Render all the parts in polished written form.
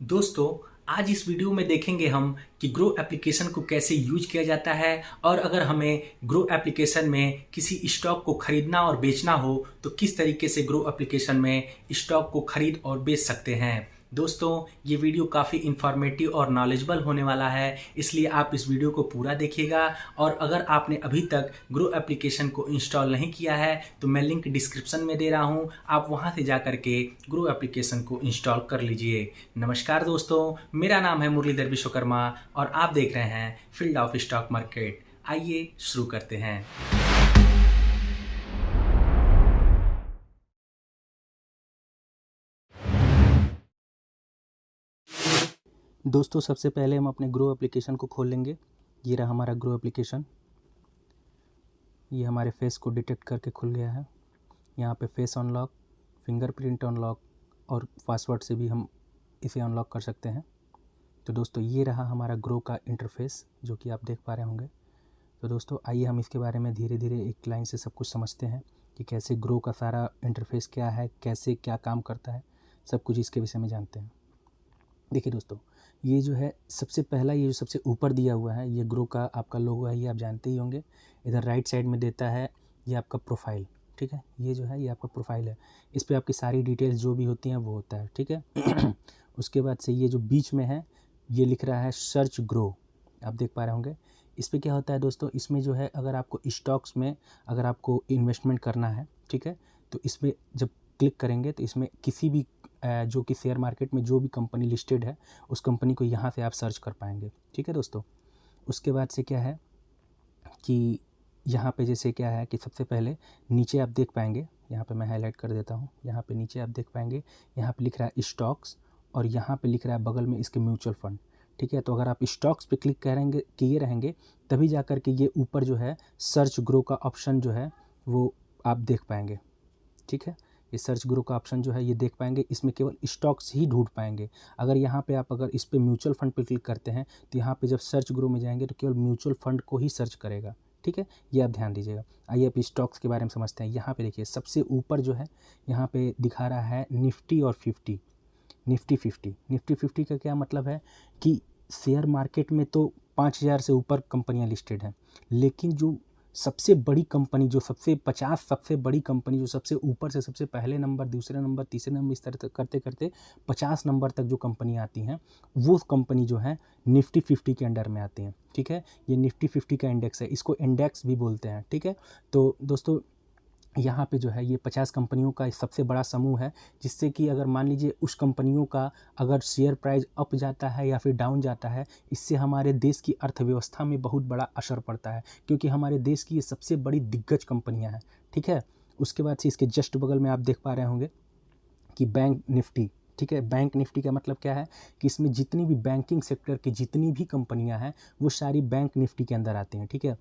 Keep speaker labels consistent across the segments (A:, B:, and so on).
A: दोस्तों, आज इस वीडियो में देखेंगे हम कि ग्रो एप्लीकेशन को कैसे यूज किया जाता है और अगर हमें ग्रो एप्लीकेशन में किसी स्टॉक को खरीदना और बेचना हो तो किस तरीके से ग्रो एप्लीकेशन में स्टॉक को खरीद और बेच सकते हैं। दोस्तों, ये वीडियो काफ़ी इन्फॉर्मेटिव और नॉलेजेबल होने वाला है, इसलिए आप इस वीडियो को पूरा देखिएगा। और अगर आपने अभी तक ग्रो एप्लीकेशन को इंस्टॉल नहीं किया है तो मैं लिंक डिस्क्रिप्शन में दे रहा हूँ, आप वहाँ से जा कर के ग्रो एप्लीकेशन को इंस्टॉल कर लीजिए। नमस्कार दोस्तों, मेरा नाम है मुरलीधर विश्वकर्मा और आप देख रहे हैं फील्ड ऑफ स्टॉक मार्केट। आइए शुरू करते हैं।
B: दोस्तों, सबसे पहले हम अपने ग्रो एप्लीकेशन को खोल लेंगे। ये रहा हमारा ग्रो एप्लीकेशन। ये हमारे फेस को डिटेक्ट करके खुल गया है। यहाँ पे फेस अनलॉक, फिंगरप्रिंट अनलॉक और पासवर्ड से भी हम इसे अनलॉक कर सकते हैं। तो दोस्तों, ये रहा हमारा ग्रो का इंटरफेस जो कि आप देख पा रहे होंगे। तो दोस्तों, आइए हम इसके बारे में धीरे धीरे एक लाइन से सब कुछ समझते हैं कि कैसे ग्रो का सारा इंटरफेस क्या है, कैसे क्या काम करता है, सब कुछ इसके विषय में जानते हैं। देखिए दोस्तों, ये जो है सबसे पहला, ये जो सबसे ऊपर दिया हुआ है, ये ग्रो का आपका लोगो है, ये आप जानते ही होंगे। इधर राइट साइड में देता है ये आपका प्रोफाइल, ठीक है। ये जो है ये आपका प्रोफाइल है, इस पर आपकी सारी डिटेल्स जो भी होती हैं वो होता है, ठीक है। उसके बाद से ये जो बीच में है ये लिख रहा है सर्च ग्रो, आप देख पा रहे होंगे। इस पर क्या होता है दोस्तों, इसमें जो है अगर आपको स्टॉक्स में अगर आपको इन्वेस्टमेंट करना है, ठीक है, तो इसमें जब क्लिक करेंगे तो इसमें किसी भी जो कि शेयर मार्केट में जो भी कंपनी लिस्टेड है उस कंपनी को यहाँ से आप सर्च कर पाएंगे, ठीक है दोस्तों। उसके बाद से क्या है कि यहाँ पे जैसे क्या है कि सबसे पहले नीचे आप देख पाएंगे, यहाँ पे मैं हाईलाइट कर देता हूँ, यहाँ पे नीचे आप देख पाएंगे, यहाँ पे लिख रहा है स्टॉक्स और यहाँ पे लिख रहा है बगल में इसके म्यूचुअल फंड, ठीक है। तो अगर आप स्टॉक्स पे क्लिक करेंगे किए रहेंगे तभी जा कर के ये ऊपर जो है सर्च ग्रो का ऑप्शन जो है वो आप देख पाएंगे, ठीक है। ये सर्च ग्रो का ऑप्शन जो है ये देख पाएंगे, इसमें केवल स्टॉक्स ही ढूंढ पाएंगे। अगर यहाँ पे आप अगर इस पर म्यूचुअल फंड पे क्लिक करते हैं तो यहाँ पे जब सर्च ग्रो में जाएंगे तो केवल म्यूचुअल फंड को ही सर्च करेगा, ठीक है। ये आप ध्यान दीजिएगा। आइए अब स्टॉक्स के बारे में समझते हैं। यहाँ पे देखिए सबसे ऊपर जो है यहाँ पे दिखा रहा है निफ्टी और 50, निफ्टी 50। निफ्टी 50 का क्या मतलब है कि शेयर मार्केट में तो 5,000 से ऊपर कंपनियां लिस्टेड हैं, लेकिन जो सबसे बड़ी कंपनी, जो सबसे 50 सबसे बड़ी कंपनी, जो सबसे ऊपर से सबसे पहले नंबर, दूसरे नंबर, तीसरे नंबर, इस तरह करते करते 50 नंबर तक जो कंपनी आती हैं वो कंपनी जो है निफ्टी 50 के अंडर में आती हैं, ठीक है। ये निफ्टी 50 का इंडेक्स है, इसको इंडेक्स भी बोलते हैं, ठीक है। तो दोस्तों, यहाँ पे जो है ये 50 कंपनियों का सबसे बड़ा समूह है, जिससे कि अगर मान लीजिए उस कंपनियों का अगर शेयर प्राइस अप जाता है या फिर डाउन जाता है, इससे हमारे देश की अर्थव्यवस्था में बहुत बड़ा असर पड़ता है, क्योंकि हमारे देश की ये सबसे बड़ी दिग्गज कंपनियाँ हैं, ठीक है। उसके बाद से इसके जस्ट बगल में आप देख पा रहे होंगे कि बैंक निफ्टी, ठीक है। बैंक निफ्टी का मतलब क्या है कि इसमें जितनी भी बैंकिंग सेक्टर की जितनी भी कंपनियां हैं वो सारी बैंक निफ्टी के अंदर आती हैं, ठीक है।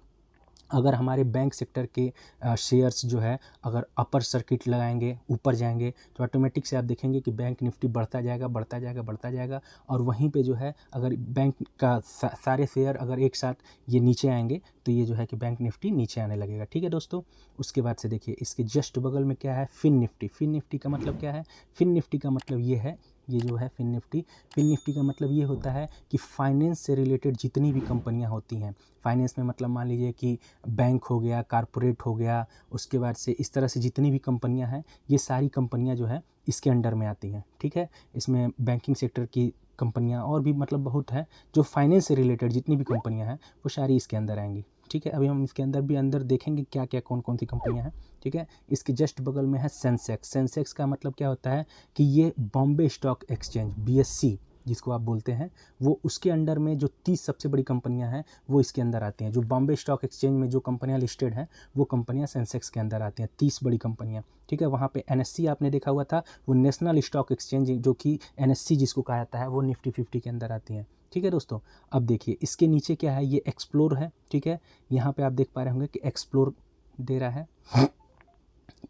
B: अगर हमारे बैंक सेक्टर के शेयर्स जो है अगर अपर सर्किट लगाएंगे, ऊपर जाएंगे, तो ऑटोमेटिक से आप देखेंगे कि बैंक निफ्टी बढ़ता जाएगा, बढ़ता जाएगा, बढ़ता जाएगा। और वहीं पे जो है अगर बैंक का सारे शेयर अगर एक साथ ये नीचे आएंगे तो ये जो है कि बैंक निफ्टी नीचे आने लगेगा, ठीक है दोस्तों। उसके बाद से देखिए इसके जस्ट बगल में क्या है, फिन निफ्टी। फिन निफ्टी का मतलब क्या है, फिन निफ्टी का मतलब ये है, ये जो है फिन निफ्टी, फिन निफ्टी का मतलब ये होता है कि फाइनेंस से रिलेटेड जितनी भी कंपनियां होती हैं, फाइनेंस में मतलब मान लीजिए कि बैंक हो गया, कारपोरेट हो गया, उसके बाद से इस तरह से जितनी भी कंपनियां हैं ये सारी कंपनियां जो है इसके अंडर में आती हैं, ठीक है। इसमें बैंकिंग सेक्टर की कंपनियां और भी मतलब बहुत है, जो फाइनेंस से रिलेटेड जितनी भी कंपनियां हैं वो सारी इसके अंदर आएंगी, ठीक है। अभी हम इसके अंदर भी अंदर देखेंगे क्या क्या कौन कौन सी कंपनियां हैं, ठीक है। इसके जस्ट बगल में है सेंसेक्स। सेंसेक्स का मतलब क्या होता है कि ये बॉम्बे स्टॉक एक्सचेंज, BSE जिसको आप बोलते हैं, वो उसके अंडर में जो 30 सबसे बड़ी कंपनियां हैं वो इसके अंदर आती हैं। जो बॉम्बे स्टॉक एक्सचेंज में जो कंपनियां लिस्टेड हैं वो कंपनियां सेंसेक्स के अंदर आती हैं, 30 बड़ी कंपनियां, ठीक है। वहाँ पे NSE आपने देखा हुआ था, वो नेशनल स्टॉक एक्सचेंज जो कि NSE जिसको कहा जाता है, वो निफ्टी 50 के अंदर आती हैं, ठीक है दोस्तों। अब देखिए इसके नीचे क्या है, ये एक्सप्लोर है, ठीक है। यहाँ पे आप देख पा रहे होंगे कि एक्सप्लोर दे रहा है।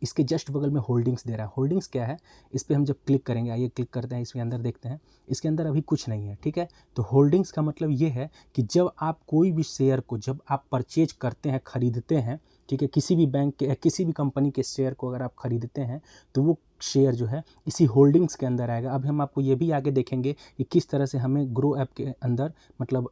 B: इसके जस्ट बगल में होल्डिंग्स दे रहा है। होल्डिंग्स क्या है, इस पर हम जब क्लिक करेंगे, आइए क्लिक करते हैं, इसके अंदर देखते हैं, इसके अंदर अभी कुछ नहीं है, ठीक है। तो होल्डिंग्स का मतलब ये है कि जब आप कोई भी शेयर को जब आप परचेज करते हैं, खरीदते हैं, ठीक है, किसी भी बैंक के किसी भी कंपनी के शेयर को अगर आप खरीदते हैं तो वो शेयर जो है इसी होल्डिंग्स के अंदर आएगा। अभी हम आपको ये भी आगे देखेंगे कि किस तरह से हमें ग्रो ऐप के अंदर मतलब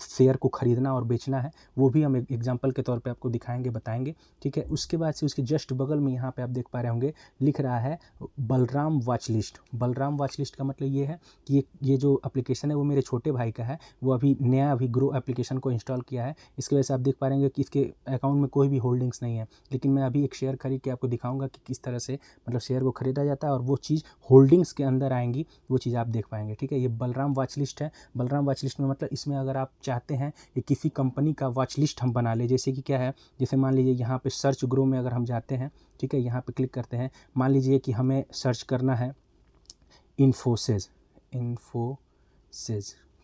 B: शेयर को ख़रीदना और बेचना है, वो भी हम एग्जांपल के तौर पे आपको दिखाएंगे, बताएंगे, ठीक है। उसके बाद से उसके जस्ट बगल में यहाँ पे आप देख पा रहे होंगे लिख रहा है Balram watch list. Balram watch list का मतलब ये है कि ये जो एप्लीकेशन है वो मेरे छोटे भाई का है, वो अभी नया अभी ग्रो एप्लीकेशन को इंस्टॉल किया है। इसकी वजह से आप देख पा रहे होंगे कि इसके अकाउंट में कोई भी होल्डिंग्स नहीं है, लेकिन मैं अभी एक शेयर खरीद के आपको दिखाऊंगा कि किस तरह से मतलब शेयर को खरीदा जाता है और वो चीज़ होल्डिंग्स के अंदर आएंगी, वो चीज़ आप देख पाएंगे, ठीक है। ये बलराम वॉच लिस्ट है। बलराम वॉच लिस्ट में मतलब इसमें अगर आप चाहते हैं कि किसी कंपनी का वॉच लिस्ट हम बना ले, जैसे कि क्या है, जैसे मान लीजिए यहाँ पे सर्च ग्रो में अगर हम जाते हैं, ठीक है, यहाँ पे क्लिक करते हैं, मान लीजिए कि हमें सर्च करना है इन्फोसिस,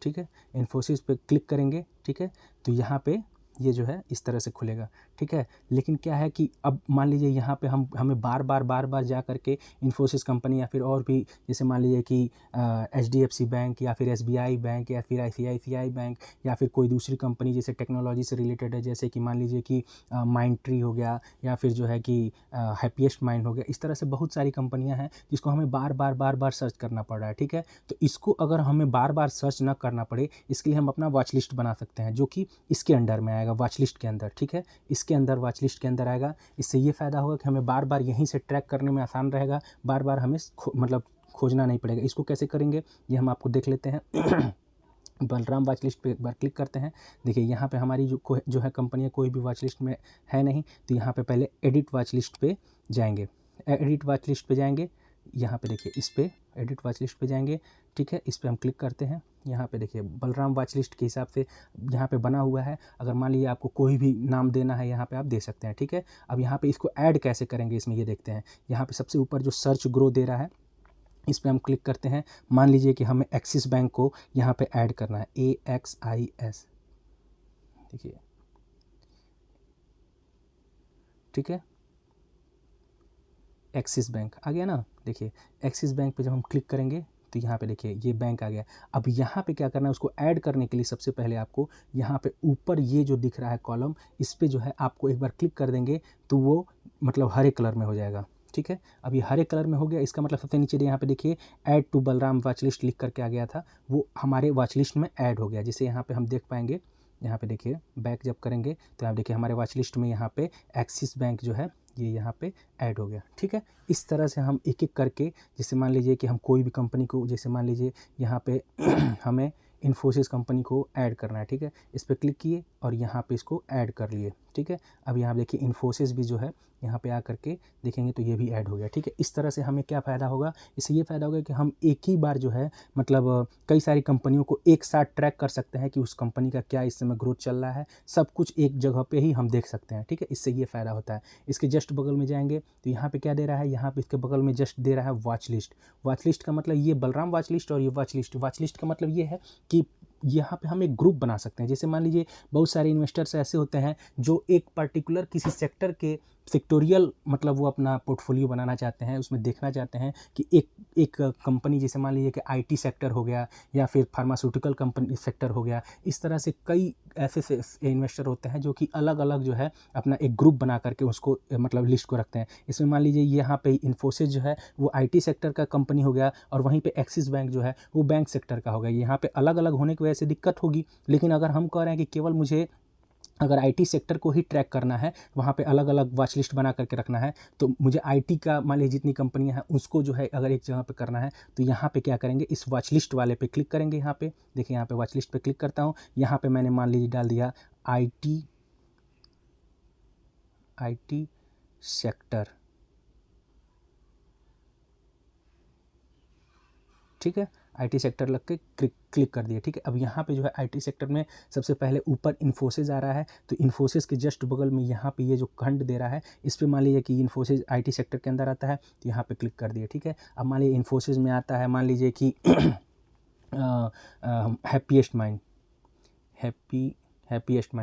B: ठीक है, इन्फोसिस पे क्लिक करेंगे, ठीक है, तो यहाँ पे ये जो है इस तरह से खुलेगा, ठीक है। लेकिन क्या है कि अब मान लीजिए यहाँ पे हमें बार बार जा करके इन्फोसिस कंपनी या फिर और भी, जैसे मान लीजिए कि HDFC बैंक या फिर SBI बैंक या फिर ICICI बैंक या फिर कोई दूसरी कंपनी जैसे टेक्नोलॉजी से रिलेटेड है, जैसे कि मान लीजिए कि माइंडट्री हो गया या फिर जो है कि हैप्पीएस्ट माइंड हो गया, इस तरह से बहुत सारी कंपनियाँ हैं जिसको हमें बार बार सर्च करना पड़ रहा है, ठीक है। तो इसको अगर हमें बार बार सर्च ना करना पड़े, इसके लिए हम अपना वॉच लिस्ट बना सकते हैं, जो कि इसके अंडर में आएगा, वॉच लिस्ट के अंदर, ठीक है, इसके अंदर वॉच लिस्ट के अंदर आएगा। इससे ये फ़ायदा होगा कि हमें बार बार यहीं से ट्रैक करने में आसान रहेगा, बार बार हमें मतलब खोजना नहीं पड़ेगा। इसको कैसे करेंगे ये हम आपको देख लेते हैं। बलराम वॉच लिस्ट पे एक बार क्लिक करते हैं। देखिए यहाँ पे हमारी जो है कंपनी कोई भी वॉच लिस्ट में है नहीं, तो यहाँ पे पहले एडिट वॉच लिस्ट पे जाएंगे। एडिट वॉच लिस्ट पे जाएंगे, यहाँ पे देखिए इस पे एडिट वॉच लिस्ट पे जाएंगे, ठीक है, इस पे हम क्लिक करते हैं। यहाँ पे देखिए बलराम वॉच लिस्ट के हिसाब से यहाँ पे बना हुआ है। अगर मान लीजिए आपको कोई भी नाम देना है यहाँ पे आप दे सकते हैं, ठीक है। अब यहाँ पे इसको ऐड कैसे करेंगे इसमें ये देखते हैं। यहाँ पे सबसे ऊपर जो सर्च ग्रो दे रहा है इस पर हम क्लिक करते हैं। मान लीजिए कि हमें एक्सिस बैंक को यहाँ पे ऐड करना है, AXIS, देखिए, ठीक है, एक्सिस बैंक आ गया ना। देखिए एक्सिस बैंक पे जब हम क्लिक करेंगे तो यहाँ पे देखिए ये बैंक आ गया। अब यहाँ पे क्या करना है, उसको ऐड करने के लिए सबसे पहले आपको यहाँ पे ऊपर ये जो दिख रहा है कॉलम, इस पे जो है आपको एक बार क्लिक कर देंगे तो वो मतलब हरे कलर में हो जाएगा, ठीक है। अब ये हरे कलर में हो गया, इसका मतलब सबसे नीचे यहाँ पे देखिए add to Balram watch list लिख करके आ गया था, वो हमारे वॉच लिस्ट में ऐड हो गया। जैसे यहाँ पे हम देख पाएंगे, यहाँ पे देखिए बैक जब करेंगे तो आप देखिए हमारे वॉच लिस्ट में यहाँ पे एक्सिस बैंक जो है ये यहाँ पे ऐड हो गया, ठीक है। इस तरह से हम एक एक करके, जैसे मान लीजिए कि हम कोई भी कंपनी को, जैसे मान लीजिए यहाँ पे हमें इन्फोसिस कंपनी को ऐड करना है, ठीक है, इस पर क्लिक किए और यहाँ पे इसको ऐड कर लिए, ठीक है। अब यहाँ देखिए इन्फोसिस भी जो है यहाँ पे आ करके देखेंगे तो ये भी ऐड हो गया, ठीक है। इस तरह से हमें क्या फ़ायदा होगा, इससे ये फ़ायदा होगा कि हम एक ही बार जो है मतलब कई सारी कंपनियों को एक साथ ट्रैक कर सकते हैं कि उस कंपनी का क्या इस समय ग्रोथ चल रहा है, सब कुछ एक जगह पे ही हम देख सकते हैं, ठीक है। इससे ये फ़ायदा होता है। इसके जस्ट बगल में जाएंगे तो यहाँ पे क्या दे रहा है, यहाँ पे इसके बगल में जस्ट दे रहा है वॉच लिस्ट। वॉच लिस्ट का मतलब ये बलराम वॉच लिस्ट और ये वॉच लिस्ट का मतलब ये है कि यहाँ पे हम एक ग्रुप बना सकते हैं। जैसे मान लीजिए बहुत सारे इन्वेस्टर्स ऐसे होते हैं जो एक पर्टिकुलर किसी सेक्टर के सेक्टोरियल मतलब वो अपना पोर्टफोलियो बनाना चाहते हैं, उसमें देखना चाहते हैं कि एक कंपनी, जैसे मान लीजिए कि IT सेक्टर हो गया या फिर फार्मास्यूटिकल कंपनी सेक्टर हो गया, इस तरह से कई ऐसे इन्वेस्टर होते हैं जो कि अलग अलग जो है अपना एक ग्रुप बना करके उसको मतलब लिस्ट को रखते हैं। इसमें मान लीजिए यहाँ पे इन्फोसिस जो है वो IT सेक्टर का कंपनी हो गया और वहीं पे एक्सिस बैंक जो है वो बैंक सेक्टर का हो गया। यहाँ पे अलग अलग होने की वजह से दिक्कत होगी, लेकिन अगर हम कह रहे हैं कि केवल मुझे अगर IT सेक्टर को ही ट्रैक करना है, वहाँ पे अलग अलग वॉच लिस्ट बना करके रखना है, तो मुझे IT का मान लीजिए जितनी कंपनियाँ हैं उसको जो है अगर एक जगह पे करना है तो यहाँ पे क्या करेंगे, इस वॉच लिस्ट वाले पे क्लिक करेंगे। यहाँ पे देखिए, यहाँ पे वॉच लिस्ट पे क्लिक करता हूँ, यहाँ पे मैंने मान लीजिए डाल दिया IT सेक्टर, ठीक है, IT सेक्टर लग के क्लिक कर दिए, ठीक है। अब यहाँ पे जो है IT सेक्टर में सबसे पहले ऊपर इन्फोसिस आ रहा है, तो इन्फोसिस के जस्ट बगल में यहाँ पे ये जो खंड दे रहा है इस पे मान लीजिए कि इन्फोसिस IT सेक्टर के अंदर आता है, तो यहाँ पे क्लिक कर दिए, ठीक है। अब मान लीजिए इन्फोसिस में आता है, मान लीजिए कि हैप्पीएस्ट माइंड,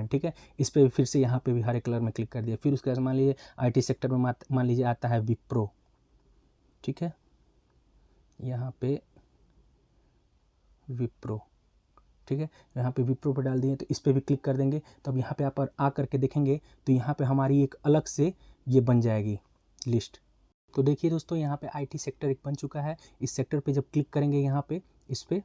B: ठीक है, इस पर फिर से यहाँ पे भी हरे कलर में क्लिक कर दिया। फिर उसके बाद मान लीजिए IT सेक्टर में मान लीजिए आता है विप्रो, ठीक है, यहाँ पे विप्रो, ठीक है, यहाँ पे विप्रो पर डाल दिए तो इस पर भी क्लिक कर देंगे। तो अब यहाँ पे आप आ करके देखेंगे तो यहाँ पे हमारी एक अलग से ये बन जाएगी लिस्ट, तो देखिए दोस्तों, यहाँ पे IT सेक्टर एक बन चुका है। इस सेक्टर पे जब क्लिक करेंगे, यहाँ पे इस पे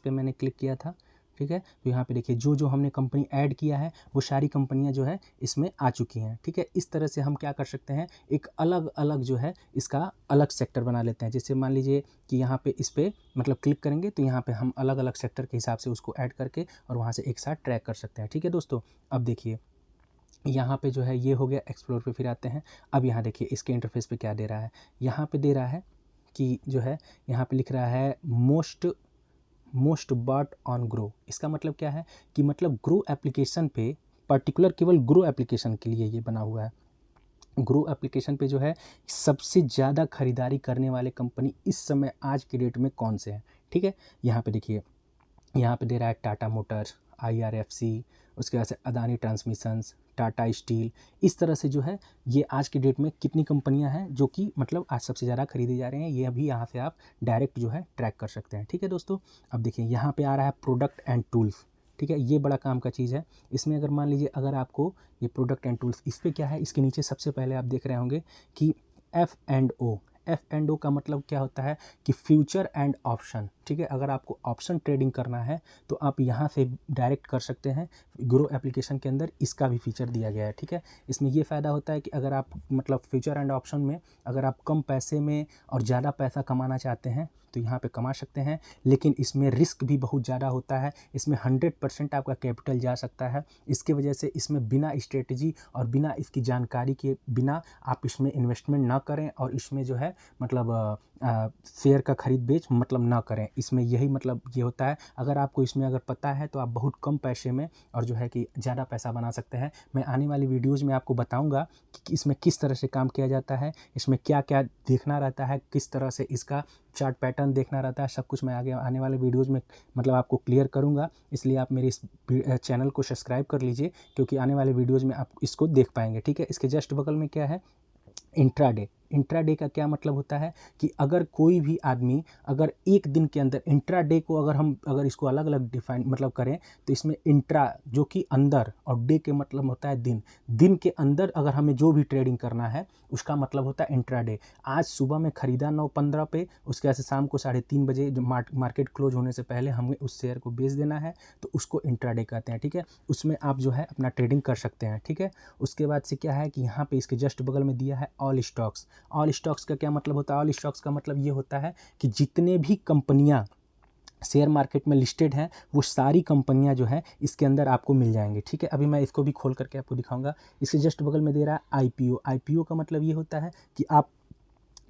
B: मैंने क्लिक किया था, ठीक है। तो यहाँ पे देखिए जो जो हमने कंपनी ऐड किया है वो सारी कंपनियां जो है इसमें आ चुकी हैं, ठीक है। इस तरह से हम क्या कर सकते हैं, एक अलग अलग जो है इसका अलग सेक्टर बना लेते हैं। जैसे मान लीजिए कि यहाँ पे इस पर मतलब क्लिक करेंगे तो यहाँ पे हम अलग अलग सेक्टर के हिसाब से उसको ऐड करके और वहाँ से एक साथ ट्रैक कर सकते हैं, ठीक है दोस्तों। अब देखिए यहाँ पे जो है ये हो गया, एक्सप्लोर पे फिर आते हैं। अब यहाँ देखिए इसके इंटरफेस पे क्या दे रहा है, यहाँ पे दे रहा है कि जो है यहाँ पे लिख रहा है मोस्ट बॉट ऑन ग्रो। इसका मतलब क्या है कि मतलब ग्रो एप्लीकेशन पे पर्टिकुलर केवल ग्रो एप्लीकेशन के लिए ये बना हुआ है। ग्रो एप्लीकेशन पे जो है सबसे ज़्यादा खरीदारी करने वाले कंपनी इस समय आज के डेट में कौन से हैं, ठीक है। यहाँ पे देखिए, यहाँ पे दे रहा है टाटा मोटर्स, IRFC, उसके बाद से अदानी ट्रांसमिशंस, टाटा स्टील। इस तरह से जो है ये आज के डेट में कितनी कंपनियां हैं जो कि मतलब आज सबसे ज़्यादा खरीदे जा रहे हैं, ये अभी यहाँ से आप डायरेक्ट जो है ट्रैक कर सकते हैं, ठीक है दोस्तों। अब देखिए यहाँ पे आ रहा है प्रोडक्ट एंड टूल्स, ठीक है। ये बड़ा काम का चीज़ है। इसमें अगर मान लीजिए अगर आपको ये प्रोडक्ट एंड टूल्स, इस पर क्या है, इसके नीचे सबसे पहले आप देख रहे होंगे कि F&O का मतलब क्या होता है कि फ्यूचर एंड ऑप्शन, ठीक है। अगर आपको ऑप्शन ट्रेडिंग करना है तो आप यहाँ से डायरेक्ट कर सकते हैं। ग्रो एप्लीकेशन के अंदर इसका भी फीचर दिया गया है, ठीक है। इसमें ये फ़ायदा होता है कि अगर आप मतलब फ्यूचर एंड ऑप्शन में अगर आप कम पैसे में और ज़्यादा पैसा कमाना चाहते हैं तो यहाँ पे कमा सकते हैं, लेकिन इसमें रिस्क भी बहुत ज़्यादा होता है। इसमें 100% आपका कैपिटल जा सकता है। इसके वजह से इसमें बिना स्ट्रेटजी और बिना इसकी जानकारी के बिना आप इसमें इन्वेस्टमेंट ना करें और इसमें जो है मतलब शेयर का खरीद बेच मतलब ना करें। इसमें यही मतलब ये होता है। अगर आपको इसमें अगर पता है तो आप बहुत कम पैसे में और जो है कि ज़्यादा पैसा बना सकते हैं। मैं आने वाली वीडियोज़ में आपको बताऊँगा कि इसमें किस तरह से काम किया जाता है, इसमें क्या क्या देखना रहता है, किस तरह से इसका चार्ट पैटर्न देखना रहता है, सब कुछ मैं आगे आने वाले वीडियोज़ में मतलब आपको क्लियर करूँगा। इसलिए आप मेरे इस चैनल को सब्सक्राइब कर लीजिए, क्योंकि आने वाले वीडियोज़ में आप इसको देख पाएंगे, ठीक है। इसके जस्ट बगल में क्या है, इंट्राडे का क्या मतलब होता है कि अगर कोई भी आदमी अगर एक दिन के अंदर इंट्राडे को अगर इसको अलग अलग डिफाइन मतलब करें तो इसमें इंट्रा जो कि अंदर और डे के मतलब होता है दिन के अंदर अगर हमें जो भी ट्रेडिंग करना है उसका मतलब होता है इंट्राडे। आज सुबह में ख़रीदा 9:15 पे, उसके बाद से शाम को 3:30 बजे जो मार्केट क्लोज होने से पहले हमें उस शेयर को बेच देना है, तो उसको इंट्राडे कहते हैं, ठीक है। उसमें आप जो है अपना ट्रेडिंग कर सकते हैं, ठीक है। उसके बाद से क्या है कि यहाँ पे इसके जस्ट बगल में दिया है ऑल स्टॉक्स का क्या मतलब होता है, ऑल स्टॉक्स का मतलब ये होता है कि जितने भी कंपनियां शेयर मार्केट में लिस्टेड हैं वो सारी कंपनियां जो है इसके अंदर आपको मिल जाएंगी, ठीक है। अभी मैं इसको भी खोल करके आपको दिखाऊंगा। इसके जस्ट बगल में दे रहा है IPO का मतलब ये होता है कि आप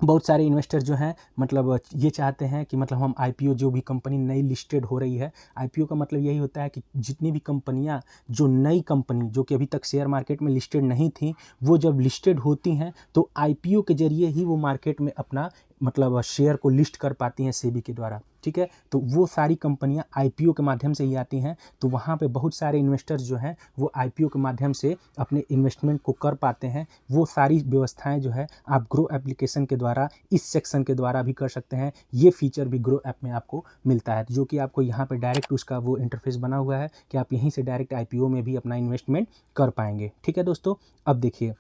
B: बहुत सारे इन्वेस्टर जो हैं मतलब ये चाहते हैं कि मतलब हम IPO जो भी कंपनी नई लिस्टेड हो रही है, IPO का मतलब यही होता है कि जितनी भी कंपनियां जो नई कंपनी जो कि अभी तक शेयर मार्केट में लिस्टेड नहीं थी वो जब लिस्टेड होती हैं तो IPO के जरिए ही वो मार्केट में अपना मतलब शेयर को लिस्ट कर पाती हैं सेबी के द्वारा, ठीक है। तो वो सारी कंपनियां IPO के माध्यम से ही आती हैं, तो वहाँ पे बहुत सारे इन्वेस्टर्स जो हैं वो IPO के माध्यम से अपने इन्वेस्टमेंट को कर पाते हैं। वो सारी व्यवस्थाएं जो है आप ग्रो एप्लीकेशन के द्वारा इस सेक्शन के द्वारा भी कर सकते हैं। ये फीचर भी ग्रो ऐप में आपको मिलता है, जो कि आपको यहाँ पर डायरेक्ट उसका वो इंटरफेस बना हुआ है कि आप यहीं से डायरेक्ट IPO में भी अपना इन्वेस्टमेंट कर पाएंगे, ठीक है दोस्तों। अब देखिए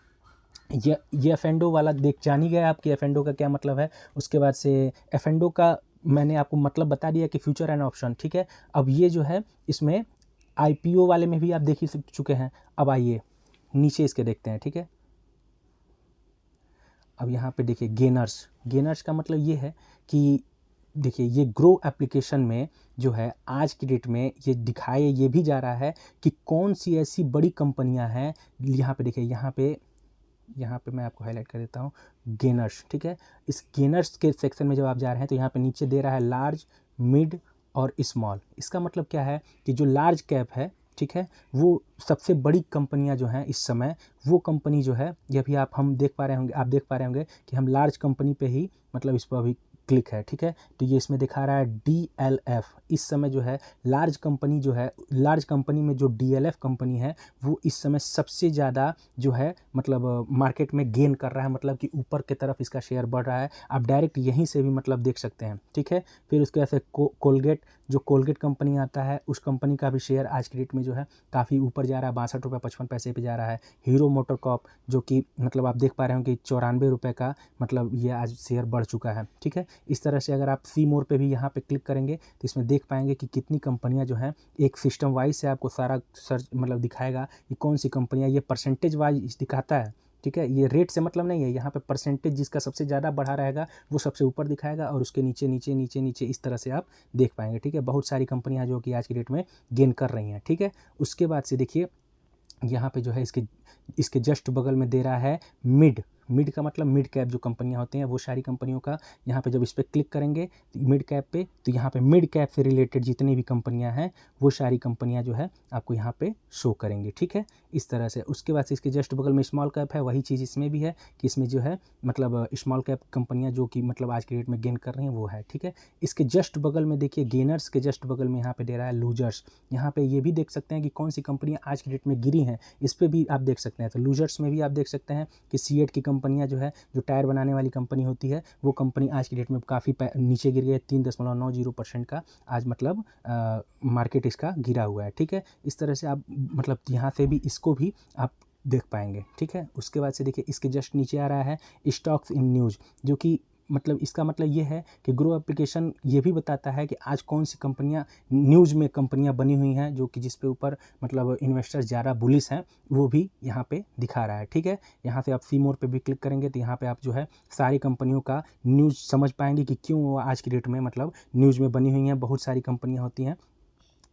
B: ये F&O वाला जान ही गए आपकी F&O का क्या मतलब है। उसके बाद से F&O का मैंने आपको मतलब बता दिया कि फ्यूचर एंड ऑप्शन, ठीक है। अब ये जो है इसमें IPO वाले में भी आप देख ही चुके हैं। अब आइए नीचे इसके देखते हैं, ठीक है। अब यहाँ पे देखिए गेनर्स का मतलब ये है कि देखिए ये ग्रो एप्लीकेशन में जो है आज की डेट में ये दिखाए ये भी जा रहा है कि कौन सी ऐसी बड़ी कंपनियां हैं। यहाँ पे देखिए यहाँ पे मैं आपको हाईलाइट कर देता हूँ गेनर्स, ठीक है। इस गेनर्स के सेक्शन में जब आप जा रहे हैं तो यहाँ पे नीचे दे रहा है लार्ज, मिड और स्मॉल। इसका मतलब क्या है कि जो लार्ज कैप है, ठीक है, वो सबसे बड़ी कंपनियां जो हैं इस समय वो कंपनी जो है ये भी आप देख पा रहे होंगे कि हम लार्ज कंपनी पे ही मतलब इस पर अभी क्लिक है, ठीक है। तो ये इसमें दिखा रहा है DLF। इस समय जो है लार्ज कंपनी में जो DLF कंपनी है वो इस समय सबसे ज़्यादा जो है मतलब मार्केट में गेन कर रहा है, मतलब कि ऊपर की तरफ इसका शेयर बढ़ रहा है। आप डायरेक्ट यहीं से भी मतलब देख सकते हैं, ठीक है। फिर उसके बाद से कोलगेट जो कोलगेट कंपनी आता है उस कंपनी का भी शेयर आज की डेट में जो है काफ़ी ऊपर जा रहा है, 62 रुपये 55 पैसे पे जा रहा है। हीरो मोटर कॉर्प जो कि मतलब आप देख पा रहे हो कि 94 रुपये का मतलब ये आज शेयर बढ़ चुका है, ठीक है। इस तरह से अगर आप सी मोर पे भी यहाँ पे क्लिक करेंगे तो इसमें देख पाएंगे कि कितनी कंपनियां जो हैं, एक सिस्टम वाइज से आपको सारा सर्च मतलब दिखाएगा कि कौन सी कंपनियां, ये परसेंटेज वाइज दिखाता है, ठीक है। ये रेट से मतलब नहीं है, यहाँ पे परसेंटेज जिसका सबसे ज़्यादा बढ़ा रहेगा वो सबसे ऊपर दिखाएगा और उसके नीचे नीचे नीचे नीचे इस तरह से आप देख पाएंगे, ठीक है। बहुत सारी कंपनियां जो कि आज की डेट में गेन कर रही हैं, ठीक है। उसके बाद से देखिए यहाँ पे जो है इसके जस्ट बगल में दे रहा है मिड का मतलब मिड कैप जो कंपनियां होती हैं वो सारी कंपनियों का यहाँ पे जब इस पर क्लिक करेंगे मिड कैप पे, तो यहाँ पे मिड कैप से रिलेटेड जितनी भी कंपनियां हैं वो सारी कंपनियां जो है आपको यहाँ पे शो करेंगे, ठीक है, इस तरह से। उसके बाद से इसके जस्ट बगल में स्मॉल कैप है, वही चीज़ इसमें भी है कि इसमें जो है मतलब स्मॉल कैप कंपनियाँ जो कि मतलब आज के डेट में गेन कर रही हैं वो है, ठीक है। इसके जस्ट बगल में देखिए गेनर्स के जस्ट बगल में यहाँ पे दे रहा है लूजर्स। यहाँ पे ये भी देख सकते हैं कि कौन सी कंपनियाँ आज की डेट में गिरी हैं, इस पर भी आप देख सकते हैं। तो लूजर्स में भी आप देख सकते हैं कि सीएट की कंपनियां जो है, जो टायर बनाने वाली कंपनी होती है, वो कंपनी आज की डेट में काफ़ी नीचे गिर गई है, 3.90% का आज मतलब मार्केट इसका गिरा हुआ है, ठीक है। इस तरह से आप मतलब यहाँ से भी इसको भी आप देख पाएंगे, ठीक है। उसके बाद से देखिए इसके जस्ट नीचे आ रहा है स्टॉक्स इन न्यूज़, जो कि मतलब इसका मतलब ये है कि ग्रो एप्लीकेशन ये भी बताता है कि आज कौन सी कंपनियां न्यूज़ में कंपनियां बनी हुई हैं जो कि जिस पे ऊपर मतलब इन्वेस्टर्स ज़्यादा बुलिश हैं, वो भी यहाँ पे दिखा रहा है, ठीक है। यहाँ से आप सी मोर पे भी क्लिक करेंगे तो यहाँ पे आप जो है सारी कंपनियों का न्यूज़ समझ पाएंगे कि क्यों वो आज की डेट में मतलब न्यूज़ में बनी हुई हैं। बहुत सारी कंपनियाँ होती हैं,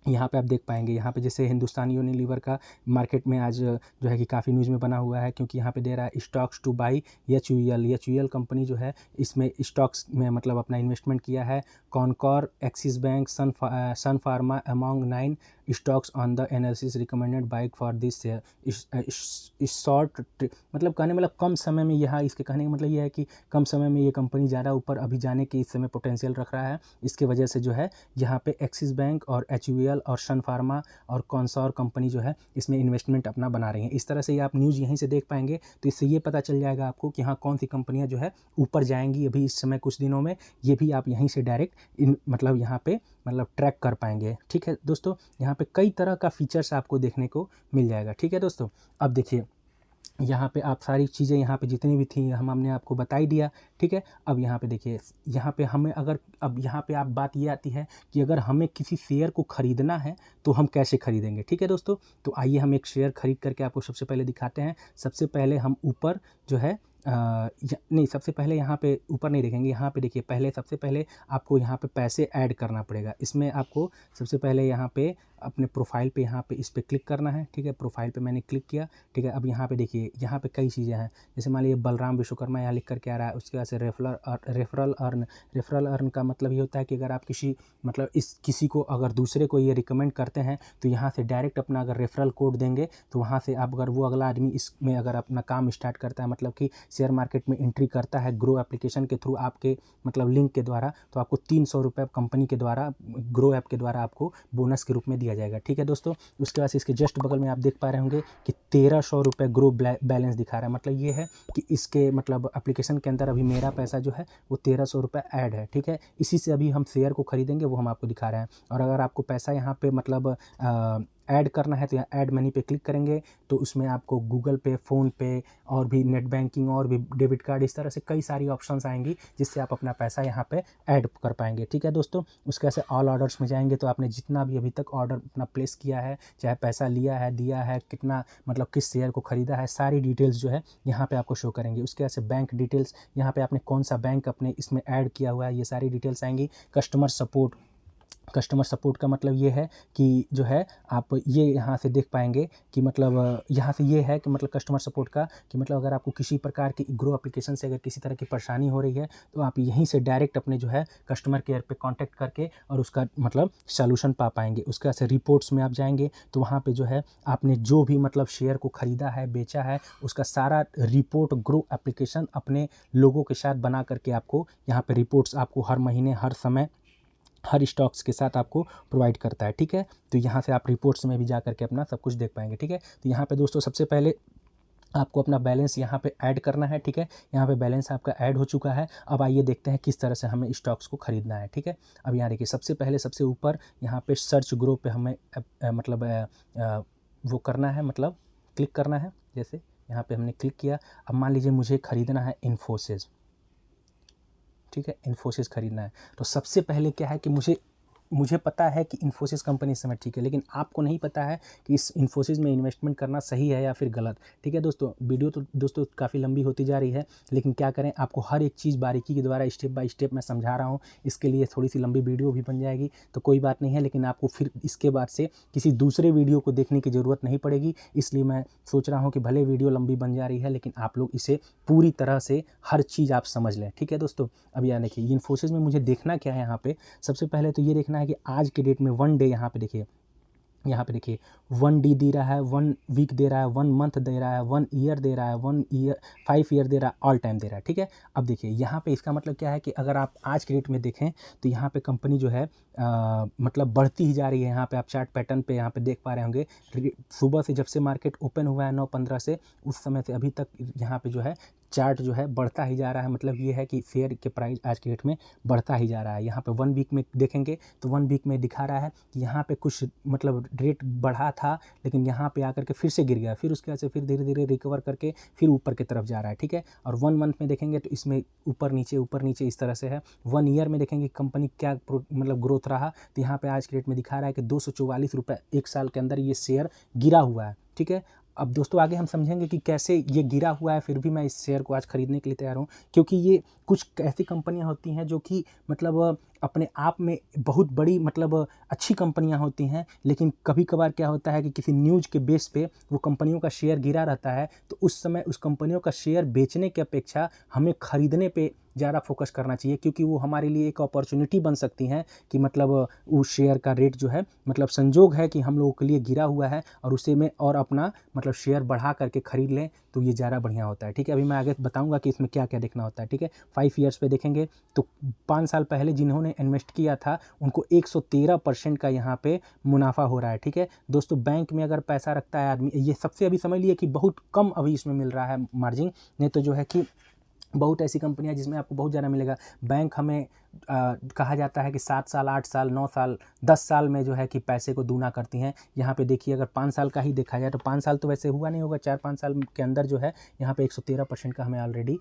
B: यहाँ पे आप देख पाएंगे। यहाँ पे जैसे हिंदुस्तान यूनिलीवर का मार्केट में आज जो है कि काफ़ी न्यूज़ में बना हुआ है, क्योंकि यहाँ पे दे रहा है stocks two by HUL company जो है इसमें स्टॉक्स में मतलब अपना इन्वेस्टमेंट किया है। Concor, Axis Bank, Sun Pharma among 9 stocks on the analysis recommended by for this share. इस शॉर्ट मतलब कहने मतलब कम समय में, यहाँ इसके कहने का मतलब ये है कि कम समय में ये कंपनी ज़्यादा ऊपर अभी जाने की इस समय पोटेंशियल रख रहा है। इसके वजह से जो है यहाँ पे एक्सिस बैंक और HUL और सन फार्मा और कॉन्सोर कंपनी जो है इसमें इन्वेस्टमेंट अपना बना रही हैं। इस तरह से ये आप न्यूज़ यहीं से देख पाएंगे, तो इससे ये पता चल जाएगा आपको कि हाँ कौन सी कंपनियां जो है ऊपर जाएंगी अभी इस समय कुछ दिनों में। ये भी आप यहीं से डायरेक्ट मतलब यहाँ पे मतलब ट्रैक कर पाएंगे, ठीक है दोस्तों। यहाँ पे कई तरह का फीचर्स आपको देखने को मिल जाएगा, ठीक है दोस्तों। अब देखिए यहाँ पे आप सारी चीज़ें यहाँ पे जितनी भी थी हमने आपको बता ही दिया, ठीक है। अब यहाँ पे देखिए, यहाँ पे हमें अगर अब यहाँ पे आप बात ये आती है कि अगर हमें किसी शेयर को ख़रीदना है तो हम कैसे ख़रीदेंगे, ठीक है दोस्तों। तो आइए हम एक शेयर ख़रीद करके आपको सबसे पहले दिखाते हैं। सबसे पहले हम ऊपर जो है नहीं, सबसे पहले यहाँ पे ऊपर नहीं देखेंगे, यहाँ पे देखिए पहले सबसे पहले आपको यहाँ पे पैसे ऐड करना पड़ेगा। इसमें आपको सबसे पहले यहाँ पे अपने प्रोफाइल पे यहाँ पे इस पर क्लिक करना है, ठीक है। प्रोफाइल पे मैंने क्लिक किया, ठीक है। अब यहाँ पे देखिए यहाँ पे कई चीज़ें हैं, जैसे मान लीजिए बलराम विश्वकर्मा यहाँ लिख करके आ रहा है। उसके बाद से रेफरल अर्न का मतलब ये होता है कि अगर आप किसी को अगर दूसरे को ये रिकमेंड करते हैं तो यहाँ से डायरेक्ट अपना अगर रेफरल कोड देंगे तो वहाँ से आप अगर वो अगला आदमी इसमें अगर अपना काम स्टार्ट करता है, मतलब कि शेयर मार्केट में एंट्री करता है ग्रो एप्लीकेशन के थ्रू आपके मतलब लिंक के द्वारा, तो आपको 300 रुपये कंपनी के द्वारा ग्रो ऐप के द्वारा आपको बोनस के रूप में दिया जाएगा, ठीक है दोस्तों। उसके बाद इसके जस्ट बगल में आप देख पा रहे होंगे कि 1300 रुपये ग्रो बैलेंस दिखा रहा है। मतलब ये है कि इसके मतलब एप्लीकेशन के अंदर अभी मेरा पैसा जो है वो 1300 रुपये ऐड है, ठीक है। इसी से अभी हम शेयर को खरीदेंगे, वो हम आपको दिखा रहे हैं। और अगर आपको पैसा यहाँ पे मतलब ऐड करना है तो यहाँ ऐड मनी पे क्लिक करेंगे तो उसमें आपको गूगल पे, फ़ोन पे और भी नेट बैंकिंग और भी डेबिट कार्ड, इस तरह से कई सारी ऑप्शंस आएंगी जिससे आप अपना पैसा यहाँ पे ऐड कर पाएंगे, ठीक है दोस्तों। उसके से ऑल ऑर्डर्स में जाएंगे तो आपने जितना भी अभी तक ऑर्डर अपना प्लेस किया है, चाहे पैसा लिया है, दिया है, कितना मतलब किस शेयर को ख़रीदा है, सारी डिटेल्स जो है यहाँ पर आपको शो करेंगे। उसके बाद से बैंक डिटेल्स, यहाँ पर आपने कौन सा बैंक अपने इसमें ऐड किया हुआ है, ये सारी डिटेल्स आएंगी। कस्टमर सपोर्ट का मतलब ये है कि जो है आप ये यहाँ से देख पाएंगे कि मतलब यहाँ से ये है कि मतलब कस्टमर सपोर्ट का कि मतलब अगर आपको किसी प्रकार की ग्रो एप्लीकेशन से अगर किसी तरह की परेशानी हो रही है तो आप यहीं से डायरेक्ट अपने जो है कस्टमर केयर पे कांटेक्ट करके और उसका मतलब सॉल्यूशन पा पाएंगे। उसके बाद से रिपोर्ट्स में आप जाएंगे तो वहाँ पे जो है आपने जो भी मतलब शेयर को ख़रीदा है, बेचा है, उसका सारा रिपोर्ट ग्रो एप्लीकेशन अपने लोगों के साथ बना करके आपको यहाँ पर रिपोर्ट्स आपको हर महीने, हर समय, हर स्टॉक्स के साथ आपको प्रोवाइड करता है, ठीक है। तो यहाँ से आप रिपोर्ट्स में भी जा करके अपना सब कुछ देख पाएंगे, ठीक है। तो यहाँ पे दोस्तों सबसे पहले आपको अपना बैलेंस यहाँ पे ऐड करना है, ठीक है। यहाँ पे बैलेंस आपका ऐड हो चुका है। अब आइए देखते हैं किस तरह से हमें स्टॉक्स को ख़रीदना है, ठीक है। अब यहाँ देखिए सबसे पहले सबसे ऊपर यहाँ पे सर्च ग्रो पे हमें वो करना है, मतलब क्लिक करना है। जैसे यहाँ पे हमने क्लिक किया। अब मान लीजिए मुझे ख़रीदना है इन्फोसिस, ठीक है, इन्फोसिस ख़रीदना है। तो सबसे पहले क्या है कि मुझे पता है कि इन्फोसिस कंपनी इस समय ठीक है, लेकिन आपको नहीं पता है कि इस इन्फोसिस में इन्वेस्टमेंट करना सही है या फिर गलत, ठीक है दोस्तों। वीडियो तो दोस्तों काफ़ी लंबी होती जा रही है, लेकिन क्या करें, आपको हर एक चीज़ बारीकी के द्वारा स्टेप बाय स्टेप मैं समझा रहा हूँ। इसके लिए थोड़ी सी लंबी वीडियो भी बन जाएगी तो कोई बात नहीं है, लेकिन आपको फिर इसके बाद से किसी दूसरे वीडियो को देखने की ज़रूरत नहीं पड़ेगी। इसलिए मैं सोच रहा हूँ कि भले वीडियो लंबी बन जा रही है, लेकिन आप लोग इसे पूरी तरह से हर चीज़ आप समझ लें, ठीक है दोस्तों। अब यहाँ देखिए इन्फोसिस में मुझे देखना क्या है। यहाँ पे सबसे पहले तो ये देखना है कि आज के डेट में 1 डे, यहाँ पे देखिए 1 डी दे रहा है, 1 वीक दे रहा है, 1 मंथ दे रहा है, 1 ईयर दे रहा है, 5 ईयर दे रहा है, ऑल टाइम दे रहा है, ठीक है। अब देखिए यहाँ पे इसका मतलब क्या है कि अगर आप आज के डेट में देखें तो यहाँ पे कंपनी जो है मतलब बढ़ती ही जा रही है। यहाँ पे आप चार्ट पैटर्न पे यहाँ पे देख पा रहे होंगे, सुबह से जब से मार्केट ओपन हुआ है 9:15 से, उस समय से अभी तक यहाँ पे जो है चार्ट जो है बढ़ता ही जा रहा है। मतलब ये है कि शेयर के प्राइस आज के डेट में बढ़ता ही जा रहा है। यहाँ पे 1 वीक में देखेंगे तो 1 वीक में दिखा रहा है कि यहाँ पे कुछ मतलब रेट बढ़ा था, लेकिन यहाँ पे आकर के फिर से गिर गया, फिर उसके बाद से फिर धीरे धीरे रिकवर करके फिर ऊपर की तरफ जा रहा है, ठीक है। और 1 मंथ में देखेंगे तो इसमें ऊपर नीचे इस तरह से है। 1 ईयर में देखेंगे कंपनी क्या मतलब ग्रोथ रहा, तो यहाँ पे आज के डेट में दिखा रहा है कि 244 रुपये एक साल के अंदर ये शेयर गिरा हुआ है, ठीक है। अब दोस्तों आगे हम समझेंगे कि कैसे ये गिरा हुआ है, फिर भी मैं इस शेयर को आज खरीदने के लिए तैयार हूँ, क्योंकि ये कुछ ऐसी कंपनियां होती हैं जो कि मतलब अपने आप में बहुत बड़ी मतलब अच्छी कंपनियां होती हैं, लेकिन कभी कभार क्या होता है कि किसी न्यूज़ के बेस पे वो कंपनियों का शेयर गिरा रहता है, तो उस समय उस कंपनियों का शेयर बेचने की अपेक्षा हमें खरीदने पे ज़्यादा फोकस करना चाहिए, क्योंकि वो हमारे लिए एक अपॉर्चुनिटी बन सकती हैं कि मतलब उस शेयर का रेट जो है मतलब संजोग है कि हम लोगों के लिए गिरा हुआ है और उसे में और अपना मतलब शेयर बढ़ा करके खरीद लें तो ये ज़्यादा बढ़िया होता है, ठीक है। अभी मैं आगे बताऊंगा कि इसमें क्या क्या देखना होता है, ठीक है। 5 ईयर्स पे देखेंगे तो 5 साल पहले जिन्होंने इन्वेस्ट किया था उनको 113% का यहाँ पे मुनाफा हो रहा है, ठीक है दोस्तों। बैंक में अगर पैसा रखता है आदमी, ये सबसे अभी समझ लिए कि बहुत कम अभी इसमें मिल रहा है मार्जिन, नहीं तो जो है कि बहुत ऐसी कंपनियां जिसमें आपको बहुत ज़्यादा मिलेगा। बैंक हमें कहा जाता है कि 7 साल 8 साल 9 साल 10 साल में जो है कि पैसे को दूना करती हैं। यहाँ पे देखिए अगर 5 साल का ही देखा जाए तो 5 साल तो वैसे हुआ नहीं होगा, 4-5 साल के अंदर जो है यहाँ पे 113% का हमें ऑलरेडी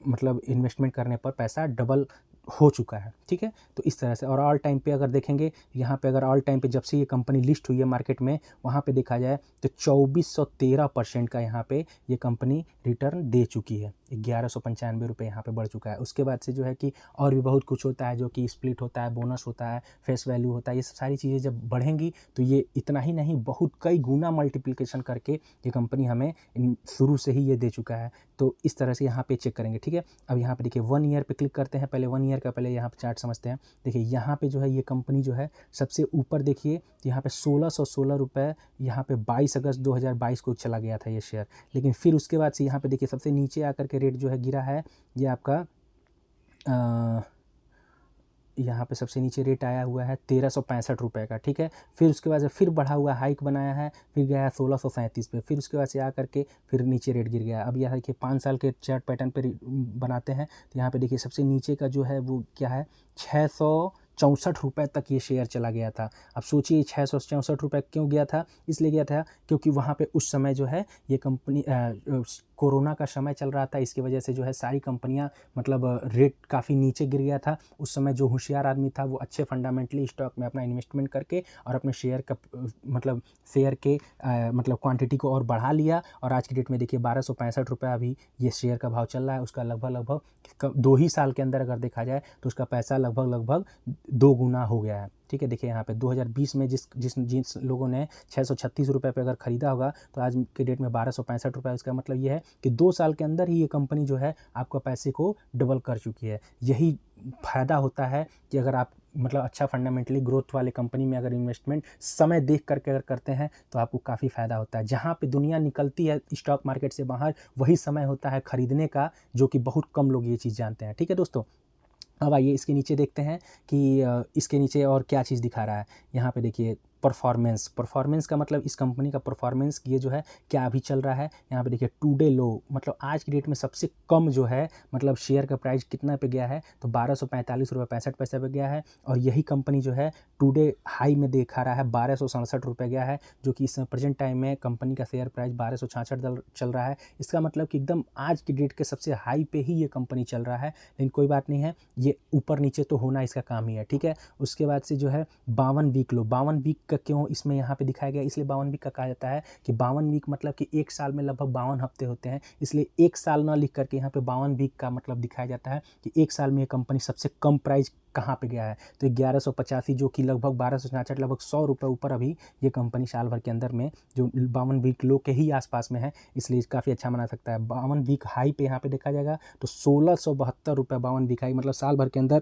B: मतलब इन्वेस्टमेंट करने पर पैसा डबल हो चुका है, ठीक है। तो इस तरह से और ऑल टाइम पे अगर देखेंगे यहाँ पे, अगर ऑल टाइम पे जब से ये कंपनी लिस्ट हुई है मार्केट में, वहाँ पे देखा जाए तो 2413% का यहाँ पे ये कंपनी रिटर्न दे चुकी है। 1195 रुपये यहाँ पे बढ़ चुका है। उसके बाद से जो है कि और भी बहुत कुछ होता है, जो कि स्प्लिट होता है, बोनस होता है, फेस वैल्यू होता है, ये सारी चीज़ें जब बढ़ेंगी तो ये इतना ही नहीं बहुत कई गुना मल्टीप्लिकेशन करके ये कंपनी हमें शुरू से ही ये दे चुका है। तो इस तरह से यहाँ पे चेक करेंगे, ठीक है। अब यहाँ पे देखिए 1 ईयर पे क्लिक करते हैं, पहले 1 ईयर का पहले यहाँ पे चार्ट समझते हैं। देखिए यहाँ पे जो है ये कंपनी जो है सबसे ऊपर देखिए यहाँ पे 1616 रुपये यहाँ पे 22 अगस्त 2022 को चला गया था ये शेयर, लेकिन फिर उसके बाद से यहाँ पे देखिए सबसे नीचे आकर के रेट जो है गिरा है, ये आपका यहाँ पे सबसे नीचे रेट आया हुआ है 1365 रुपये का, ठीक है। फिर उसके बाद से फिर बढ़ा हुआ हाइक बनाया है, फिर गया है 1637 पे, फिर उसके बाद से आकर के फिर नीचे रेट गिर गया। अब यहाँ देखिए 5 साल के चार्ट पैटर्न पे बनाते हैं तो यहाँ पे देखिए सबसे नीचे का जो है वो क्या है 664 रुपये तक ये शेयर चला गया था। अब सोचिए 664 रुपये क्यों गया था, इसलिए गया था क्योंकि वहाँ पे उस समय जो है ये कंपनी कोरोना का समय चल रहा था, इसकी वजह से जो है सारी कंपनियां मतलब रेट काफ़ी नीचे गिर गया था। उस समय जो होशियार आदमी था वो अच्छे फंडामेंटली स्टॉक में अपना इन्वेस्टमेंट करके और अपने शेयर का मतलब शेयर के मतलब क्वांटिटी को और बढ़ा लिया, और आज की डेट में देखिए 1265 रुपये अभी ये शेयर का भाव चल रहा है। उसका लगभग 2 ही साल के अंदर अगर देखा जाए तो उसका पैसा लगभग 2 गुना हो गया है, ठीक है। देखिए यहाँ पे 2020 में जिस लोगों ने 636 रुपये पे अगर ख़रीदा होगा तो आज के डेट में 1265 रुपये। इसका मतलब ये है कि 2 साल के अंदर ही ये कंपनी जो है आपका पैसे को डबल कर चुकी है। यही फ़ायदा होता है कि अगर आप मतलब अच्छा फंडामेंटली ग्रोथ वाले कंपनी में अगर इन्वेस्टमेंट समय देख करके अगर करते हैं तो आपको काफ़ी फ़ायदा होता है। जहाँ पे दुनिया निकलती है स्टॉक मार्केट से बाहर, वही समय होता है खरीदने का, जो कि बहुत कम लोग ये चीज़ जानते हैं, ठीक है दोस्तों। अब आइए इसके नीचे देखते हैं कि इसके नीचे और क्या चीज़ दिखा रहा है। यहाँ पे देखिए परफॉर्मेंस का मतलब इस कंपनी का परफॉर्मेंस ये जो है क्या अभी चल रहा है। यहाँ पे देखिए टुडे लो, मतलब आज की डेट में सबसे कम जो है मतलब शेयर का प्राइस कितना पे गया है, तो 1245 रुपये 65 पैसे पे गया है। और यही कंपनी जो है टुडे हाई में दिखा रहा है 1267 रुपये गया है, जो कि इस प्रेजेंट टाइम में कंपनी का शेयर प्राइस 1266 चल रहा है। इसका मतलब कि एकदम आज की डेट के सबसे हाई पे ही ये कंपनी चल रहा है। लेकिन कोई बात नहीं है, ये ऊपर नीचे तो होना इसका काम ही है, ठीक है। उसके बाद से जो है 52 वीक लो, 52 वीक का क्यों इसमें यहाँ पे दिखाया गया, इसलिए 52 वीक का कहा जाता है कि 52 वीक मतलब कि एक साल में लगभग 52 हफ्ते होते हैं, इसलिए एक साल ना लिख करके यहाँ पे 52 वीक का मतलब दिखाया जाता है कि एक साल में ये कंपनी सबसे कम प्राइस कहाँ पे गया है, तो 1185, जो कि लगभग 1266 लगभग 100 रुपये ऊपर अभी ये कंपनी साल भर के अंदर में जो 52 वीक लो के ही आसपास में है, इसलिए काफ़ी अच्छा बना सकता है। 52 वीक हाई पे यहाँ पे देखा जाएगा तो 1672 रुपये 52 वीक हाई, मतलब साल भर के अंदर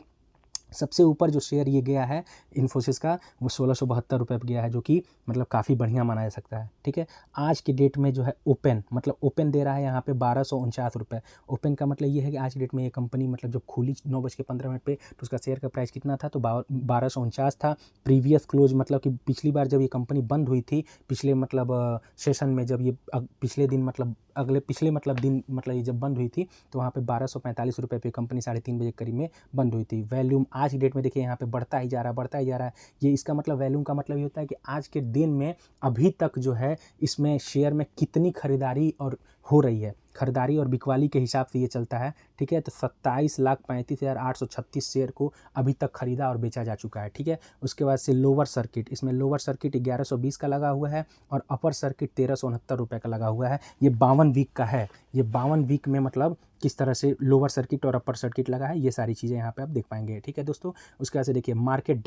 B: सबसे ऊपर जो शेयर ये गया है इन्फोसिस का वो 1672 रुपये पर गया है, जो कि मतलब काफ़ी बढ़िया माना जा सकता है, ठीक है। आज की डेट में जो है ओपन दे रहा है यहाँ पे 1249 रुपये। ओपन का मतलब ये है कि आज की डेट में ये कंपनी मतलब जब खुली 9:15 पे तो उसका शेयर का प्राइस कितना था, तो 1249 था। प्रीवियस क्लोज मतलब कि पिछली बार जब ये कंपनी बंद हुई थी, पिछले मतलब सेशन में जब ये पिछले दिन मतलब पिछले दिन मतलब ये जब बंद हुई थी तो वहाँ पे 1245 रुपये पे कंपनी 3:30 बजे करीब में बंद हुई थी। वैल्यूम आज की डेट में देखिए यहाँ पे बढ़ता ही जा रहा है। ये इसका मतलब वैल्यूम का मतलब ये होता है कि आज के दिन में अभी तक जो है इसमें शेयर में कितनी खरीदारी और हो रही है, खरीदारी और बिकवाली के हिसाब से ये चलता है, ठीक है। तो 27,35,836 शेयर को अभी तक खरीदा और बेचा जा चुका है, ठीक है। उसके बाद से लोअर सर्किट, इसमें लोअर सर्किट 1120 का लगा हुआ है और अपर सर्किट 1369 रुपये का लगा हुआ है। ये 52 वीक का है, ये 52 वीक में मतलब किस तरह से लोअर सर्किट और अपर सर्किट लगा है, ये सारी चीज़ें यहाँ पे आप देख पाएंगे, ठीक है दोस्तों। उसके बाद से देखिए मार्केट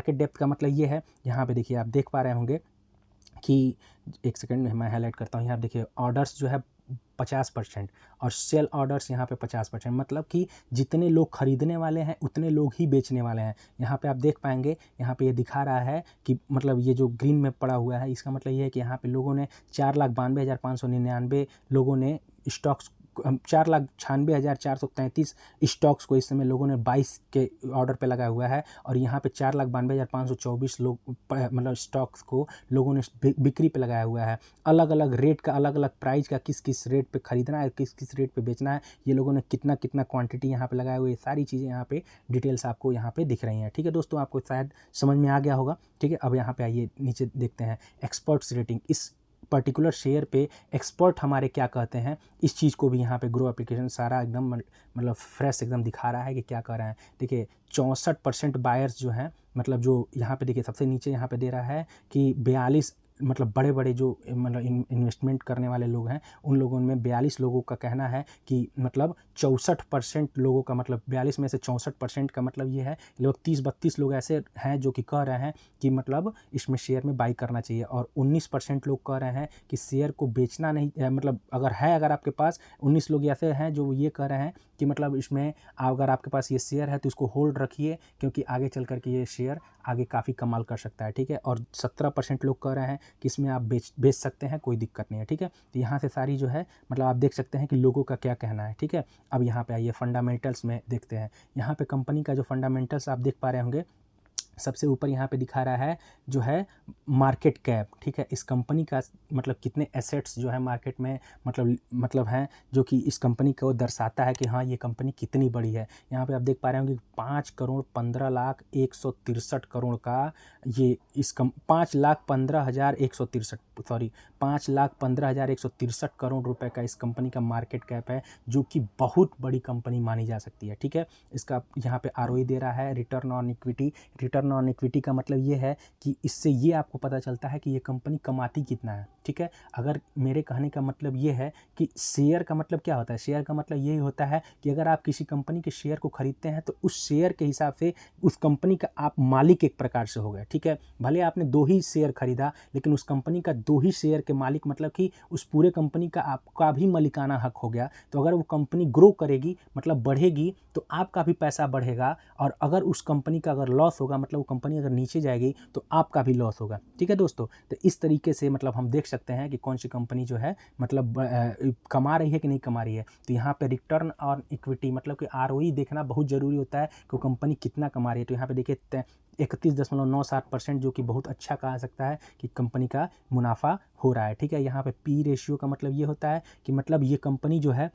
B: डेप्थ का मतलब ये है, यहाँ पे देखिए आप देख पा रहे होंगे कि एक सेकंड में मैं हाईलाइट करता हूँ। यहाँ देखिए ऑर्डर्स जो है 50% और सेल ऑर्डर्स यहाँ पे 50%, मतलब कि जितने लोग खरीदने वाले हैं उतने लोग ही बेचने वाले हैं। यहाँ पे आप देख पाएंगे, यहाँ पे ये दिखा रहा है कि मतलब ये जो ग्रीन में पड़ा हुआ है इसका मतलब ये है कि यहाँ पे लोगों ने 4,92,599 लोगों ने स्टॉक्स 4,96,433 स्टॉक्स को इस समय लोगों ने 22 के ऑर्डर पे लगाया हुआ है। और यहाँ पे 4,92,524 लोग मतलब स्टॉक्स को लोगों ने बिक्री पे लगाया हुआ है। अलग अलग रेट का, अलग अलग प्राइस का, किस किस रेट पे खरीदना है, किस किस रेट पे बेचना है, ये लोगों ने कितना कितना क्वांटिटी यहाँ पे लगाए हुए, सारी चीज़ें यहाँ पे डिटेल्स आपको यहाँ पे दिख रही हैं, ठीक है दोस्तों। आपको शायद समझ में आ गया होगा, ठीक है। अब यहाँ पे आइए नीचे देखते हैं एक्सपर्ट्स रेटिंग। इस पर्टिकुलर शेयर पे एक्सपर्ट हमारे क्या कहते हैं, इस चीज़ को भी यहाँ पे ग्रो एप्लीकेशन सारा एकदम मतलब फ्रेश एकदम दिखा रहा है कि क्या कर रहे हैं। देखिए 64% बायर्स जो हैं, मतलब जो यहाँ पे देखिए सबसे नीचे यहाँ पे दे रहा है कि 42 मतलब बड़े बड़े जो मतलब इन्वेस्टमेंट करने वाले लोग हैं उन लोगों में 42 लोगों का कहना है कि मतलब 64% लोगों का मतलब 42 में से 64% का मतलब ये है लोग 30-32 लोग ऐसे हैं जो कि कह रहे हैं कि मतलब इसमें शेयर में बाई करना चाहिए। और 19% लोग कह रहे हैं कि शेयर को बेचना नहीं, मतलब अगर आपके पास 19 लोग ऐसे हैं जो ये कह रहे हैं कि मतलब इसमें अगर आपके पास ये शेयर है तो इसको होल्ड रखिए, क्योंकि आगे चल कर के ये शेयर आगे काफ़ी कमाल कर सकता है, ठीक है। और 17% लोग कह रहे हैं कि इसमें आप बेच सकते हैं, कोई दिक्कत नहीं है, ठीक है। तो यहाँ से सारी जो है मतलब आप देख सकते हैं कि लोगों का क्या कहना है, ठीक है। अब यहाँ पे आइए फंडामेंटल्स में देखते हैं। यहाँ पे कंपनी का जो फंडामेंटल्स आप देख पा रहे होंगे, सबसे ऊपर यहाँ पे दिखा रहा है जो है मार्केट कैप, ठीक है। इस कंपनी का मतलब कितने एसेट्स जो है मार्केट में मतलब हैं, जो कि इस कंपनी को दर्शाता है कि हाँ ये कंपनी कितनी बड़ी है। यहाँ पे आप देख पा रहे होंगे 5,15,163 करोड़ का ये 5,15,163 करोड़ रुपए का इस कंपनी का मार्केट कैप है, जो कि बहुत बड़ी कंपनी मानी जा सकती है, ठीक है। इसका यहाँ पे ROE दे रहा है, रिटर्न ऑन इक्विटी का मतलब ये है कि इससे ये आपको पता चलता है कि ये कंपनी कमाती कितना है, ठीक है। अगर मेरे कहने का मतलब ये है कि शेयर का मतलब क्या होता है, शेयर का मतलब यही होता है कि अगर आप किसी कंपनी के शेयर को खरीदते हैं तो उस शेयर के हिसाब से उस कंपनी का आप मालिक एक प्रकार से हो गए, ठीक है। भले आपने 2 ही शेयर खरीदा, लेकिन उस कंपनी का 2 ही शेयर के मालिक मतलब कि उस पूरे कंपनी का आपका भी मालिकाना हक हो गया। तो अगर वो कंपनी ग्रो करेगी मतलब बढ़ेगी तो आपका भी पैसा बढ़ेगा, और अगर उस कंपनी का अगर लॉस होगा मतलब मतलब वो कंपनी अगर नीचे जाएगी तो आपका भी लॉस होगा। ठीक है दोस्तों, तो इस तरीके से मतलब हम देख सकते हैं कि कौन सी कंपनी जो है मतलब कमा रही है कि नहीं कमा रही है। तो यहाँ पे रिटर्न ऑन इक्विटी मतलब कि ROE देखना बहुत ज़रूरी होता है कि कंपनी कितना कमा रही है। तो यहाँ पे देखिए 31.97% जो कि बहुत अच्छा कहा सकता है कि कंपनी का मुनाफा हो रहा है। ठीक है, यहाँ पे P रेशियो का मतलब ये होता है कि मतलब ये कंपनी जो है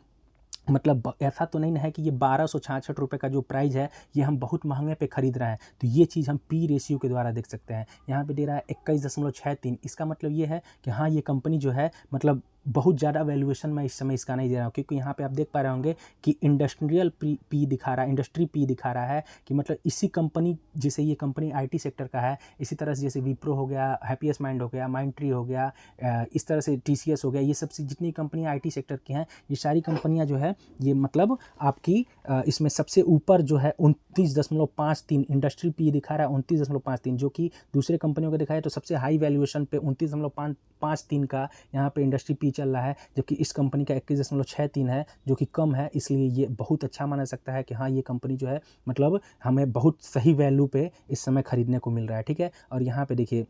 B: मतलब ऐसा तो नहीं है कि ये 1266 रुपये का जो प्राइस है ये हम बहुत महंगे पे ख़रीद रहे हैं। तो ये चीज़ हम P रेशियो के द्वारा देख सकते हैं। यहाँ पे दे रहा है 21.63। इसका मतलब ये है कि हाँ ये कंपनी जो है मतलब बहुत ज़्यादा वैल्यूएशन मैं इस समय इसका नहीं दे रहा हूँ, क्योंकि यहाँ पे आप देख पा रहे होंगे कि इंडस्ट्रियल पी दिखा रहा है, इंडस्ट्री पी दिखा रहा है कि मतलब इसी कंपनी जैसे ये कंपनी IT सेक्टर का है, इसी तरह से जैसे विप्रो हो गया, हैप्पीएस्ट माइंड हो गया, माइंडट्री हो गया, इस तरह से TCS हो गया, ये सब जितनी कंपनियाँ IT सेक्टर की हैं ये सारी कंपनियाँ जो है ये मतलब आपकी इसमें सबसे ऊपर जो है 29.53 इंडस्ट्री पी दिखा रहा है 29.53, जो कि दूसरे कंपनियों को दिखाया तो सबसे हाई वैल्यूएशन पे 29.53 का यहाँ पे इंडस्ट्री पी चल रहा है, जबकि इस कंपनी का 21.63 है जो कि कम है। इसलिए ये बहुत अच्छा माना सकता है कि हाँ ये कंपनी जो है मतलब हमें बहुत सही वैल्यू पे इस समय खरीदने को मिल रहा है। ठीक है, और यहाँ पे देखिए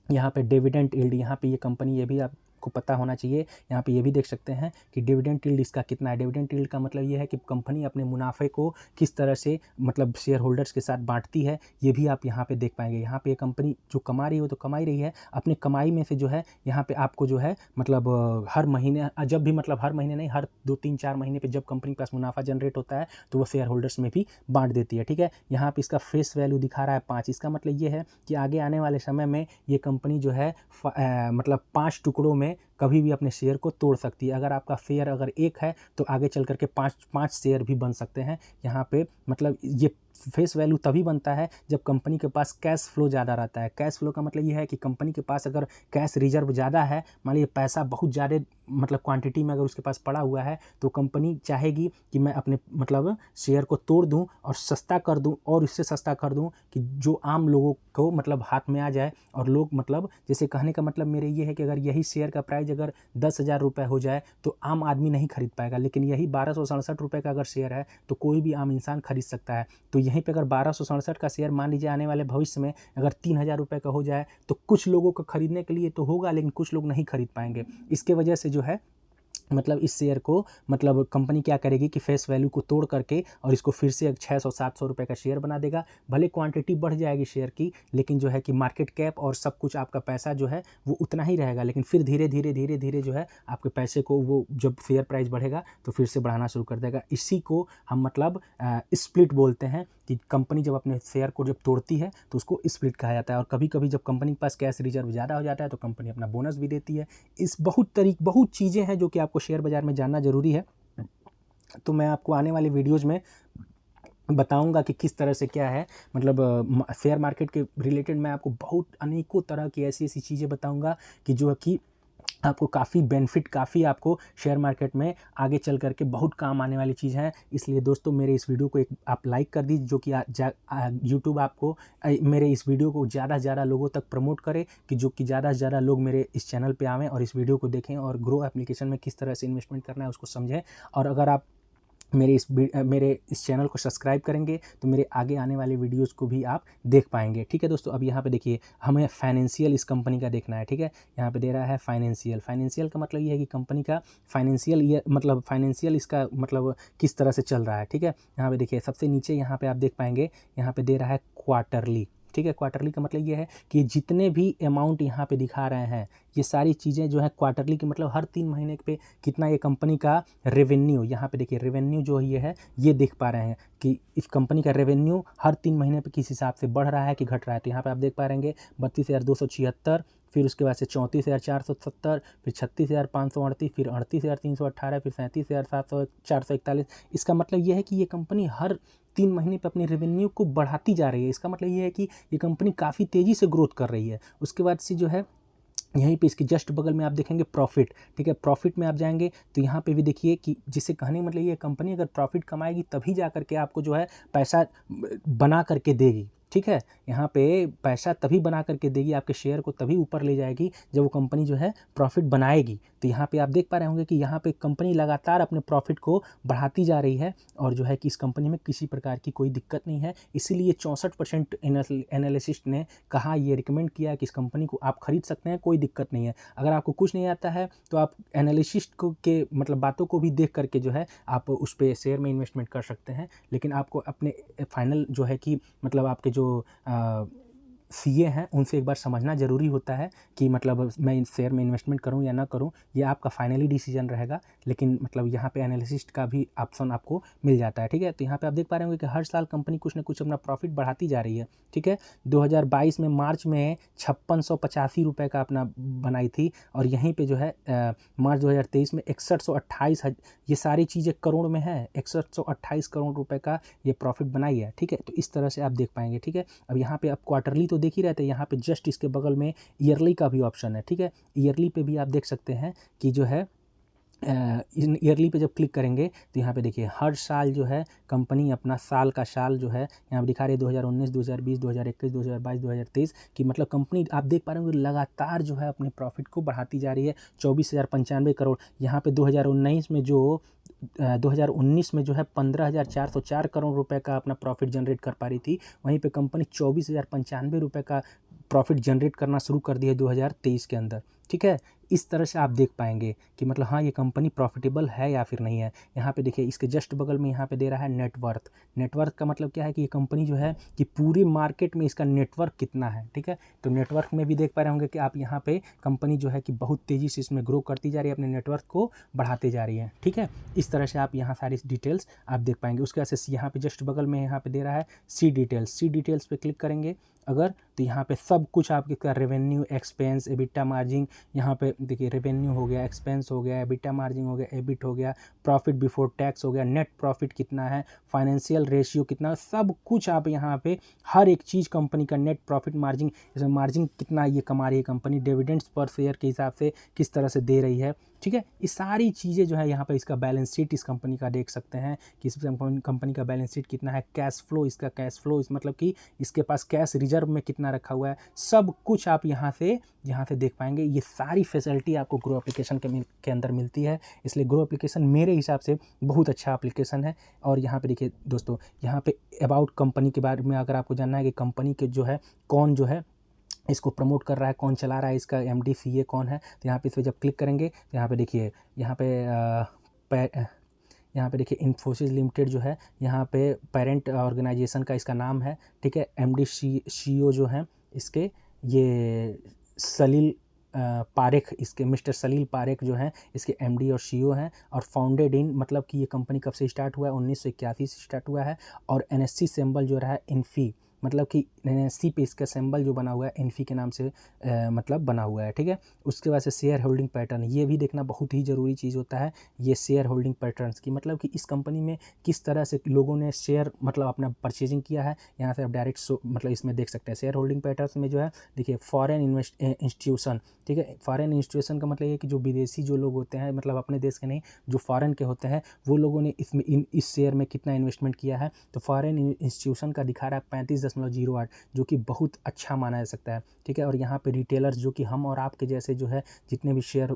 B: यहाँ पे डिविडेंड यील्ड, यहाँ पे ये कंपनी ये भी आपको पता होना चाहिए। यहाँ पे ये भी देख सकते हैं कि डिविडेंड यील्ड इसका कितना है। डिविडेंड यील्ड का मतलब ये है कि कंपनी अपने मुनाफे को किस तरह से मतलब शेयर होल्डर्स के साथ बांटती है, ये भी आप यहाँ पे देख पाएंगे। यहाँ पे ये कंपनी जो कमा रही है वो तो कमा ही रही है, अपनी कमाई में से जो है यहाँ पे आपको जो है मतलब हर महीने जब भी मतलब हर महीने नहीं, हर 2-3-4 महीने पर जब कंपनी के पास मुनाफा जनरेट होता है तो वो शेयर होल्डर्स में भी बांट देती है। ठीक है, यहाँ पे इसका फेस वैल्यू दिखा रहा है 5। इसका मतलब ये है कि आगे आने वाले समय में ये कंपनी जो है मतलब 5 टुकड़ों में कभी भी अपने शेयर को तोड़ सकती है। अगर आपका शेयर अगर 1 है तो आगे चल करके 5 शेयर भी बन सकते हैं। यहाँ पे मतलब ये फेस वैल्यू तभी बनता है जब कंपनी के पास कैश फ्लो ज़्यादा रहता है। कैश फ्लो का मतलब ये है कि कंपनी के पास अगर कैश रिजर्व ज़्यादा है, मान लीजिए पैसा बहुत ज़्यादा मतलब क्वांटिटी में अगर उसके पास पड़ा हुआ है, तो कंपनी चाहेगी कि मैं अपने मतलब शेयर को तोड़ दूं और सस्ता कर दूं, और इससे सस्ता कर दूं कि जो आम लोगों को मतलब हाथ में आ जाए। और लोग मतलब जैसे कहने का मतलब मेरे ये है कि अगर यही शेयर का प्राइस अगर 10,000 रुपये हो जाए तो आम आदमी नहीं खरीद पाएगा, लेकिन यही 1267 रुपये का अगर शेयर है तो कोई भी आम इंसान खरीद सकता है। तो यहीं पे अगर 1267 का शेयर मान लीजिए आने वाले भविष्य में अगर 3,000 रुपये का हो जाए तो कुछ लोगों को खरीदने के लिए तो होगा, लेकिन कुछ लोग नहीं खरीद पाएंगे। इसके वजह से जो है मतलब इस शेयर को मतलब कंपनी क्या करेगी कि फेस वैल्यू को तोड़ करके और इसको फिर से 600-700 रुपये का शेयर बना देगा। भले क्वांटिटी बढ़ जाएगी शेयर की, लेकिन जो है कि मार्केट कैप और सब कुछ आपका पैसा जो है वो उतना ही रहेगा, लेकिन फिर धीरे धीरे जो है आपके पैसे को वो जब शेयर प्राइस बढ़ेगा तो फिर से बढ़ाना शुरू कर देगा। इसी को हम मतलब स्प्लिट बोलते हैं कि कंपनी जब अपने शेयर को जब तोड़ती है तो उसको स्प्लिट कहा जाता है। और कभी कभी जब कंपनी के पास कैश रिजर्व ज़्यादा हो जाता है तो कंपनी अपना बोनस भी देती है। इस बहुत चीज़ें हैं जो कि आपको शेयर बाज़ार में जानना ज़रूरी है। तो मैं आपको आने वाले वीडियोज़ में बताऊंगा कि किस तरह से क्या है मतलब शेयर मार्केट के रिलेटेड मैं आपको बहुत अनेकों तरह की ऐसी चीज़ें बताऊंगा कि जो कि आपको काफ़ी बेनिफिट, काफ़ी आपको शेयर मार्केट में आगे चल करके बहुत काम आने वाली चीज़ है। इसलिए दोस्तों मेरे इस वीडियो को एक आप लाइक कर दीजिए, जो कि यूट्यूब आपको मेरे इस वीडियो को ज़्यादा से ज़्यादा लोगों तक प्रमोट करे, कि जो कि ज़्यादा से ज़्यादा लोग मेरे इस चैनल पे आवें और इस वीडियो को देखें और ग्रो एप्लीकेशन में किस तरह से इन्वेस्टमेंट करना है उसको समझें। और अगर आप मेरे इस चैनल को सब्सक्राइब करेंगे तो मेरे आगे आने वाले वीडियोस को भी आप देख पाएंगे। ठीक है दोस्तों, अब यहाँ पे देखिए हमें फाइनेंशियल इस कंपनी का देखना है। ठीक है, यहाँ पे दे रहा है फाइनेंशियल का मतलब ये है कि कंपनी का फाइनेंशियल ये मतलब फाइनेंशियल इसका मतलब किस तरह से चल रहा है। ठीक है, यहाँ पे देखिए सबसे नीचे यहाँ पे आप देख पाएंगे, यहाँ पे दे रहा है क्वार्टरली। ठीक है, क्वार्टरली का मतलब ये है कि जितने भी अमाउंट यहाँ पे दिखा रहे हैं ये सारी चीज़ें जो है क्वार्टरली की मतलब हर 3 महीने पे कितना ये कंपनी का रेवेन्यू, यहाँ पे देखिए रेवेन्यू जो ये है ये देख पा रहे हैं कि इस कंपनी का रेवेन्यू हर 3 महीने पे किस हिसाब से बढ़ रहा है कि घट रहा है। तो यहाँ पे आप देख पा रहेंगे 32,276, फिर उसके बाद से 34,470, फिर 36,538, फिर 38,318, फिर 37,441। इसका मतलब ये है कि ये कंपनी हर 3 महीने पे अपनी रेवेन्यू को बढ़ाती जा रही है। इसका मतलब ये है कि ये कंपनी काफ़ी तेज़ी से ग्रोथ कर रही है। उसके बाद से जो है यहीं पे इसकी जस्ट बगल में आप देखेंगे प्रॉफिट। ठीक है, प्रॉफिट में आप जाएंगे तो यहाँ पे भी देखिए कि जिसे कहने मतलब ये कंपनी अगर प्रॉफिट कमाएगी तभी जा करके आपको जो है पैसा बना करके देगी। ठीक है। यहाँ पे पैसा तभी बना करके देगी, आपके शेयर को तभी ऊपर ले जाएगी जब वो कंपनी जो है प्रॉफिट बनाएगी। तो यहाँ पे आप देख पा रहे होंगे कि यहाँ पे कंपनी लगातार अपने प्रॉफिट को बढ़ाती जा रही है और जो है कि इस कंपनी में किसी प्रकार की कोई दिक्कत नहीं है। इसीलिए 64% एनालिसिस्ट ने कहा, ये रिकमेंड किया कि इस कंपनी को आप खरीद सकते हैं, कोई दिक्कत नहीं है। अगर आपको कुछ नहीं आता है तो आप एनालिसिस्ट को के मतलब बातों को भी देख करके जो है आप उस पे शेयर में इन्वेस्टमेंट कर सकते हैं। लेकिन आपको अपने फाइनल जो है कि मतलब आपके जो सीए हैं उनसे एक बार समझना ज़रूरी होता है कि मतलब मैं इन शेयर में इन्वेस्टमेंट करूं या ना करूं, ये आपका फाइनली डिसीजन रहेगा। लेकिन मतलब यहाँ पे एनालिसिस्ट का भी ऑप्शन आपको मिल जाता है, ठीक है। तो यहाँ पे आप देख पा रहे होंगे कि हर साल कंपनी कुछ ना कुछ अपना प्रॉफिट बढ़ाती जा रही है, ठीक है। 2022 में मार्च में 5685 रुपये का अपना बनाई थी और यहीं पे जो है मार्च 2023 में 6128, ये सारी चीज़ें करोड़ में है, 6128 करोड़ रुपये का ये प्रॉफिट बनाई है, ठीक है। तो इस तरह से आप देख पाएंगे, ठीक है। अब यहाँ पे आप क्वार्टरली तो देख ही रहते हैं, यहाँ पे जस्ट इसके बगल में ईयरली का भी ऑप्शन है, ठीक है। ईयरली पे भी आप देख सकते हैं कि जो है ईयरली पे जब क्लिक करेंगे तो यहाँ पे देखिए हर साल जो है कंपनी अपना साल का साल जो है यहाँ पे दिखा रही है 2019, 2020, 2021, 2022, 2023 की मतलब कंपनी आप देख पा रहे होंगे लगातार जो है अपने प्रॉफिट को बढ़ाती जा रही है। 24,095 करोड़ यहाँ पे 2019 में जो है 15,404 करोड़ रुपए का अपना प्रॉफिट जनरेट कर पा रही थी, वहीं पे कंपनी 24,095 रुपये का प्रॉफिट जनरेट करना शुरू कर दिया 2023 के अंदर, ठीक है। इस तरह से आप देख पाएंगे कि मतलब हाँ ये कंपनी प्रॉफिटेबल है या फिर नहीं है। यहाँ पे देखिए इसके जस्ट बगल में यहाँ पे दे रहा है नेटवर्थ। नेटवर्थ का मतलब क्या है कि ये कंपनी जो है कि पूरी मार्केट में इसका नेटवर्क कितना है, ठीक है। तो नेटवर्क में भी देख पा रहे होंगे कि आप यहाँ पे कंपनी जो है कि बहुत तेज़ी से इसमें ग्रो करती जा रही है, अपने नेटवर्क को बढ़ाते जा रही है, ठीक है। इस तरह से आप यहाँ सारी डिटेल्स आप देख पाएंगे। उसके बाद से यहाँ पे जस्ट बगल में यहाँ पे दे रहा है सी डिटेल्स पे क्लिक करेंगे अगर तो यहाँ पे सब कुछ आपके रेवेन्यू, एक्सपेंस, एबिटा मार्जिन, यहाँ पे देखिए रेवेन्यू हो गया, एक्सपेंस हो गया, एबिटा मार्जिन हो गया, एबिट हो गया, प्रॉफिट बिफोर टैक्स हो गया, नेट प्रॉफिट कितना है, फाइनेंशियल रेशियो कितना, सब कुछ आप यहाँ पे हर एक चीज़ कंपनी का नेट प्रॉफिट मार्जिन, इसमें मार्जिन कितना ये कमा रही है कंपनी, डिविडेंड्स पर शेयर के हिसाब से किस तरह से दे रही है, ठीक है। ये सारी चीज़ें जो है यहाँ पे इसका बैलेंस शीट इस कंपनी का देख सकते हैं कि इस कंपनी का बैलेंस शीट कितना है, कैश फ्लो, इसका कैश फ्लो इस मतलब कि इसके पास कैश रिजर्व में कितना रखा हुआ है, सब कुछ आप यहाँ से देख पाएंगे। ये सारी फैसिलिटी आपको ग्रो एप्लीकेशन के अंदर मिलती है, इसलिए ग्रो एप्लीकेशन मेरे हिसाब से बहुत अच्छा एप्लीकेशन है। और यहाँ पे देखिए दोस्तों, यहाँ पे अबाउट कंपनी के बारे में अगर आपको जानना है कि कंपनी के जो है कौन जो है इसको प्रमोट कर रहा है, कौन चला रहा है, इसका एमडी सीए कौन है, तो यहाँ पे इस पर जब क्लिक करेंगे तो यहाँ पे देखिए यहाँ पे देखिए इन्फोसिस लिमिटेड जो है यहाँ पे पेरेंट ऑर्गेनाइजेशन का इसका नाम है, ठीक है। एमडी सीईओ जो हैं इसके ये सलील पारेख, इसके मिस्टर सलील पारेख जो हैं इसके एमडी और सीईओ हैं। और फाउंडेड इन मतलब कि ये कंपनी कब से स्टार्ट हुआ है, 1981 से स्टार्ट हुआ है। और एनएससी सिंबल जो रहा है इन्फी, मतलब कि एनएससी पे इसका सिंबल जो बना हुआ है इन्फी के नाम से मतलब बना हुआ है, ठीक है। उसके बाद से शेयर होल्डिंग पैटर्न, ये भी देखना बहुत ही ज़रूरी चीज़ होता है, ये शेयर होल्डिंग पैटर्न्स की मतलब कि इस कंपनी में किस तरह से लोगों ने शेयर मतलब अपना परचेजिंग किया है। यहाँ से आप डायरेक्ट मतलब इसमें देख सकते हैं शेयर होल्डिंग पैटर्न्स में जो है देखिए फॉरेन इंस्टीट्यूशन, ठीक है। फॉरेन इंस्टीट्यूशन का मतलब ये कि जो विदेशी जो लोग होते हैं मतलब अपने देश के नहीं, जो फॉरेन के होते हैं वो लोगों ने इसमें इस शेयर में कितना इन्वेस्टमेंट किया है। तो फॉरेन इंस्टीट्यूशन का दिखा रहा है 35.08, जो कि बहुत अच्छा माना जा सकता है, ठीक है। और यहाँ पे रिटेलर्स जो कि हम और आपके जैसे जो है जितने भी शेयर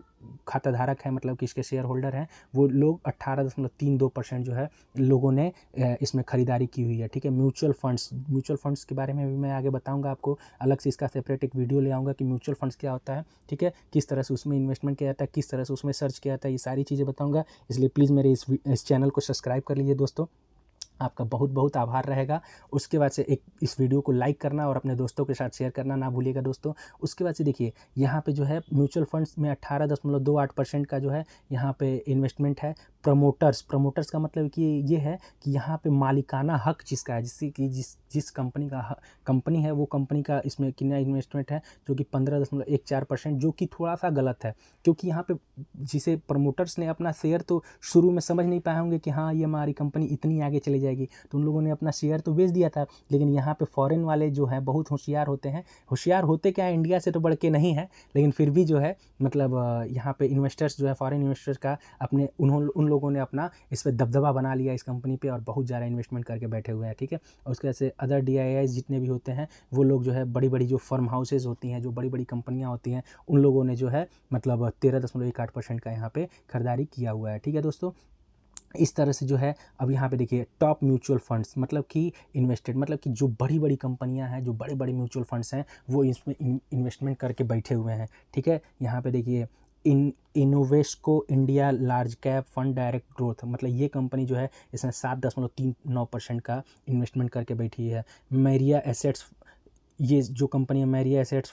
B: खाता धारक हैं मतलब कि इसके शेयर होल्डर हैं वो लोग 18.32% जो है लोगों ने इसमें खरीदारी की हुई है, ठीक है। म्यूचुअल फंड्स के बारे में भी मैं आगे बताऊंगा आपको, अलग से इसका सेपरेट एक वीडियो ले आऊँगा कि म्यूचुअल फंड्स क्या होता है, ठीक है, किस तरह से उसमें इन्वेस्टमेंट किया जाता है, किस तरह से उसमें सर्च किया जाता है, ये सारी चीज़ें बताऊँगा। इसलिए प्लीज़ मेरे इस चैनल को सब्सक्राइब कर लीजिए दोस्तों, आपका बहुत बहुत आभार रहेगा। उसके बाद से एक इस वीडियो को लाइक करना और अपने दोस्तों के साथ शेयर करना ना भूलिएगा दोस्तों। उसके बाद से देखिए यहाँ पे जो है म्यूचुअल फंड्स में 18.28% का जो है यहाँ पे इन्वेस्टमेंट है। प्रमोटर्स का मतलब कि ये है कि यहाँ पे मालिकाना हक जिसका है, जिससे कि जिस कंपनी है वो कंपनी का इसमें कितना इन्वेस्टमेंट है, जो कि 15.14%, जो कि थोड़ा सा गलत है क्योंकि यहाँ पे जिसे प्रमोटर्स ने अपना शेयर तो शुरू में समझ नहीं पाए होंगे कि हाँ ये हमारी कंपनी इतनी आगे चले जाएगी। तो उन लोगों ने अपना शेयर तो बेच दिया था, लेकिन यहाँ पे फॉरेन वाले जो हैं बहुत होशियार होते हैं। होशियार होते क्या है, इंडिया से तो बढ़ के नहीं है, लेकिन फिर भी जो है मतलब यहाँ पे इन्वेस्टर्स जो है फॉरेन इन्वेस्टर्स का अपने उन लोगों ने अपना इस पर दबदबा बना लिया इस कंपनी पे, और बहुत ज़्यादा इन्वेस्टमेंट करके बैठे हुए हैं। ठीक है, और उसके वजह से अदर DIIs जितने भी होते हैं वो लोग जो है बड़ी बड़ी जो फर्म हाउसेज होती हैं, जो बड़ी बड़ी कंपनियां होती हैं, उन लोगों ने जो है मतलब 13.18% का यहाँ पे खरीदारी किया हुआ है। ठीक है दोस्तों, इस तरह से जो है अब यहाँ पे देखिए टॉप म्यूचुअल फंड्स मतलब कि इन्वेस्टेड, मतलब कि जो बड़ी बड़ी कंपनियां हैं, जो बड़े बड़े म्यूचुअल फंड्स हैं, वो इसमें इन्वेस्टमेंट करके बैठे हुए हैं। ठीक है, यहाँ पे देखिए Invesco India large cap fund direct growth, मतलब ये कंपनी जो है इसमें 7.39% का इन्वेस्टमेंट करके बैठी है। मैरिया एसेट्स, ये जो कंपनी है Mirae assets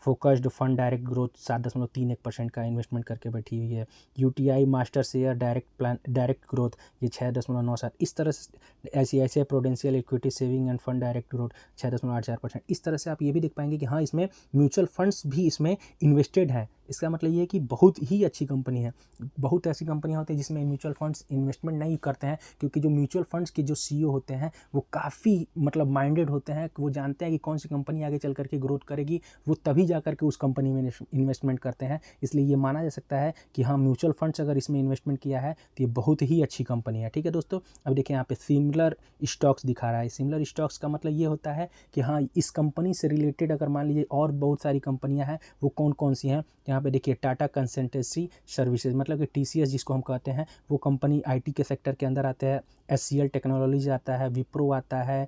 B: focused fund direct growth 7.31% का इन्वेस्टमेंट करके बैठी हुई है। UTI master share direct growth ये 6.97, इस तरह से ICICI Prudential equity saving and fund direct growth 6.84%। इस तरह से आप ये भी देख पाएंगे कि हाँ इसमें म्यूचुअल फंड्स भी इसमें इन्वेस्टेड हैं। इसका मतलब ये है कि बहुत ही अच्छी कंपनी है। बहुत ऐसी कंपनियां होती हैं जिसमें म्यूचुअल फंड्स इन्वेस्टमेंट नहीं करते हैं, क्योंकि जो म्यूचुअल फंड्स के जो CEO होते हैं वो काफ़ी मतलब माइंडेड होते हैं, वो जानते हैं कि कौन सी कंपनी आगे चल करके ग्रोथ करेगी, वो तभी जा करके उस कंपनी में इन्वेस्टमेंट करते हैं। इसलिए ये माना जा सकता है कि हाँ म्यूचुअल फंड्स अगर इसमें इन्वेस्टमेंट किया है तो ये बहुत ही अच्छी कंपनी है। ठीक है दोस्तों, अब देखिए यहाँ पे सिमिलर स्टॉक्स दिखा रहा है। सिमिलर स्टॉक्स का मतलब ये होता है कि हाँ इस कंपनी से रिलेटेड अगर मान लीजिए और बहुत सारी कंपनियां हैं, वो कौन कौन सी हैं। यहाँ पे देखिए टाटा कंसल्टेंसी सर्विसेज मतलब कि TCS जिसको हम कहते हैं, वो कंपनी IT के सेक्टर के अंदर आते हैं। SCL टेक्नोलॉजीज आता है, विप्रो आता है,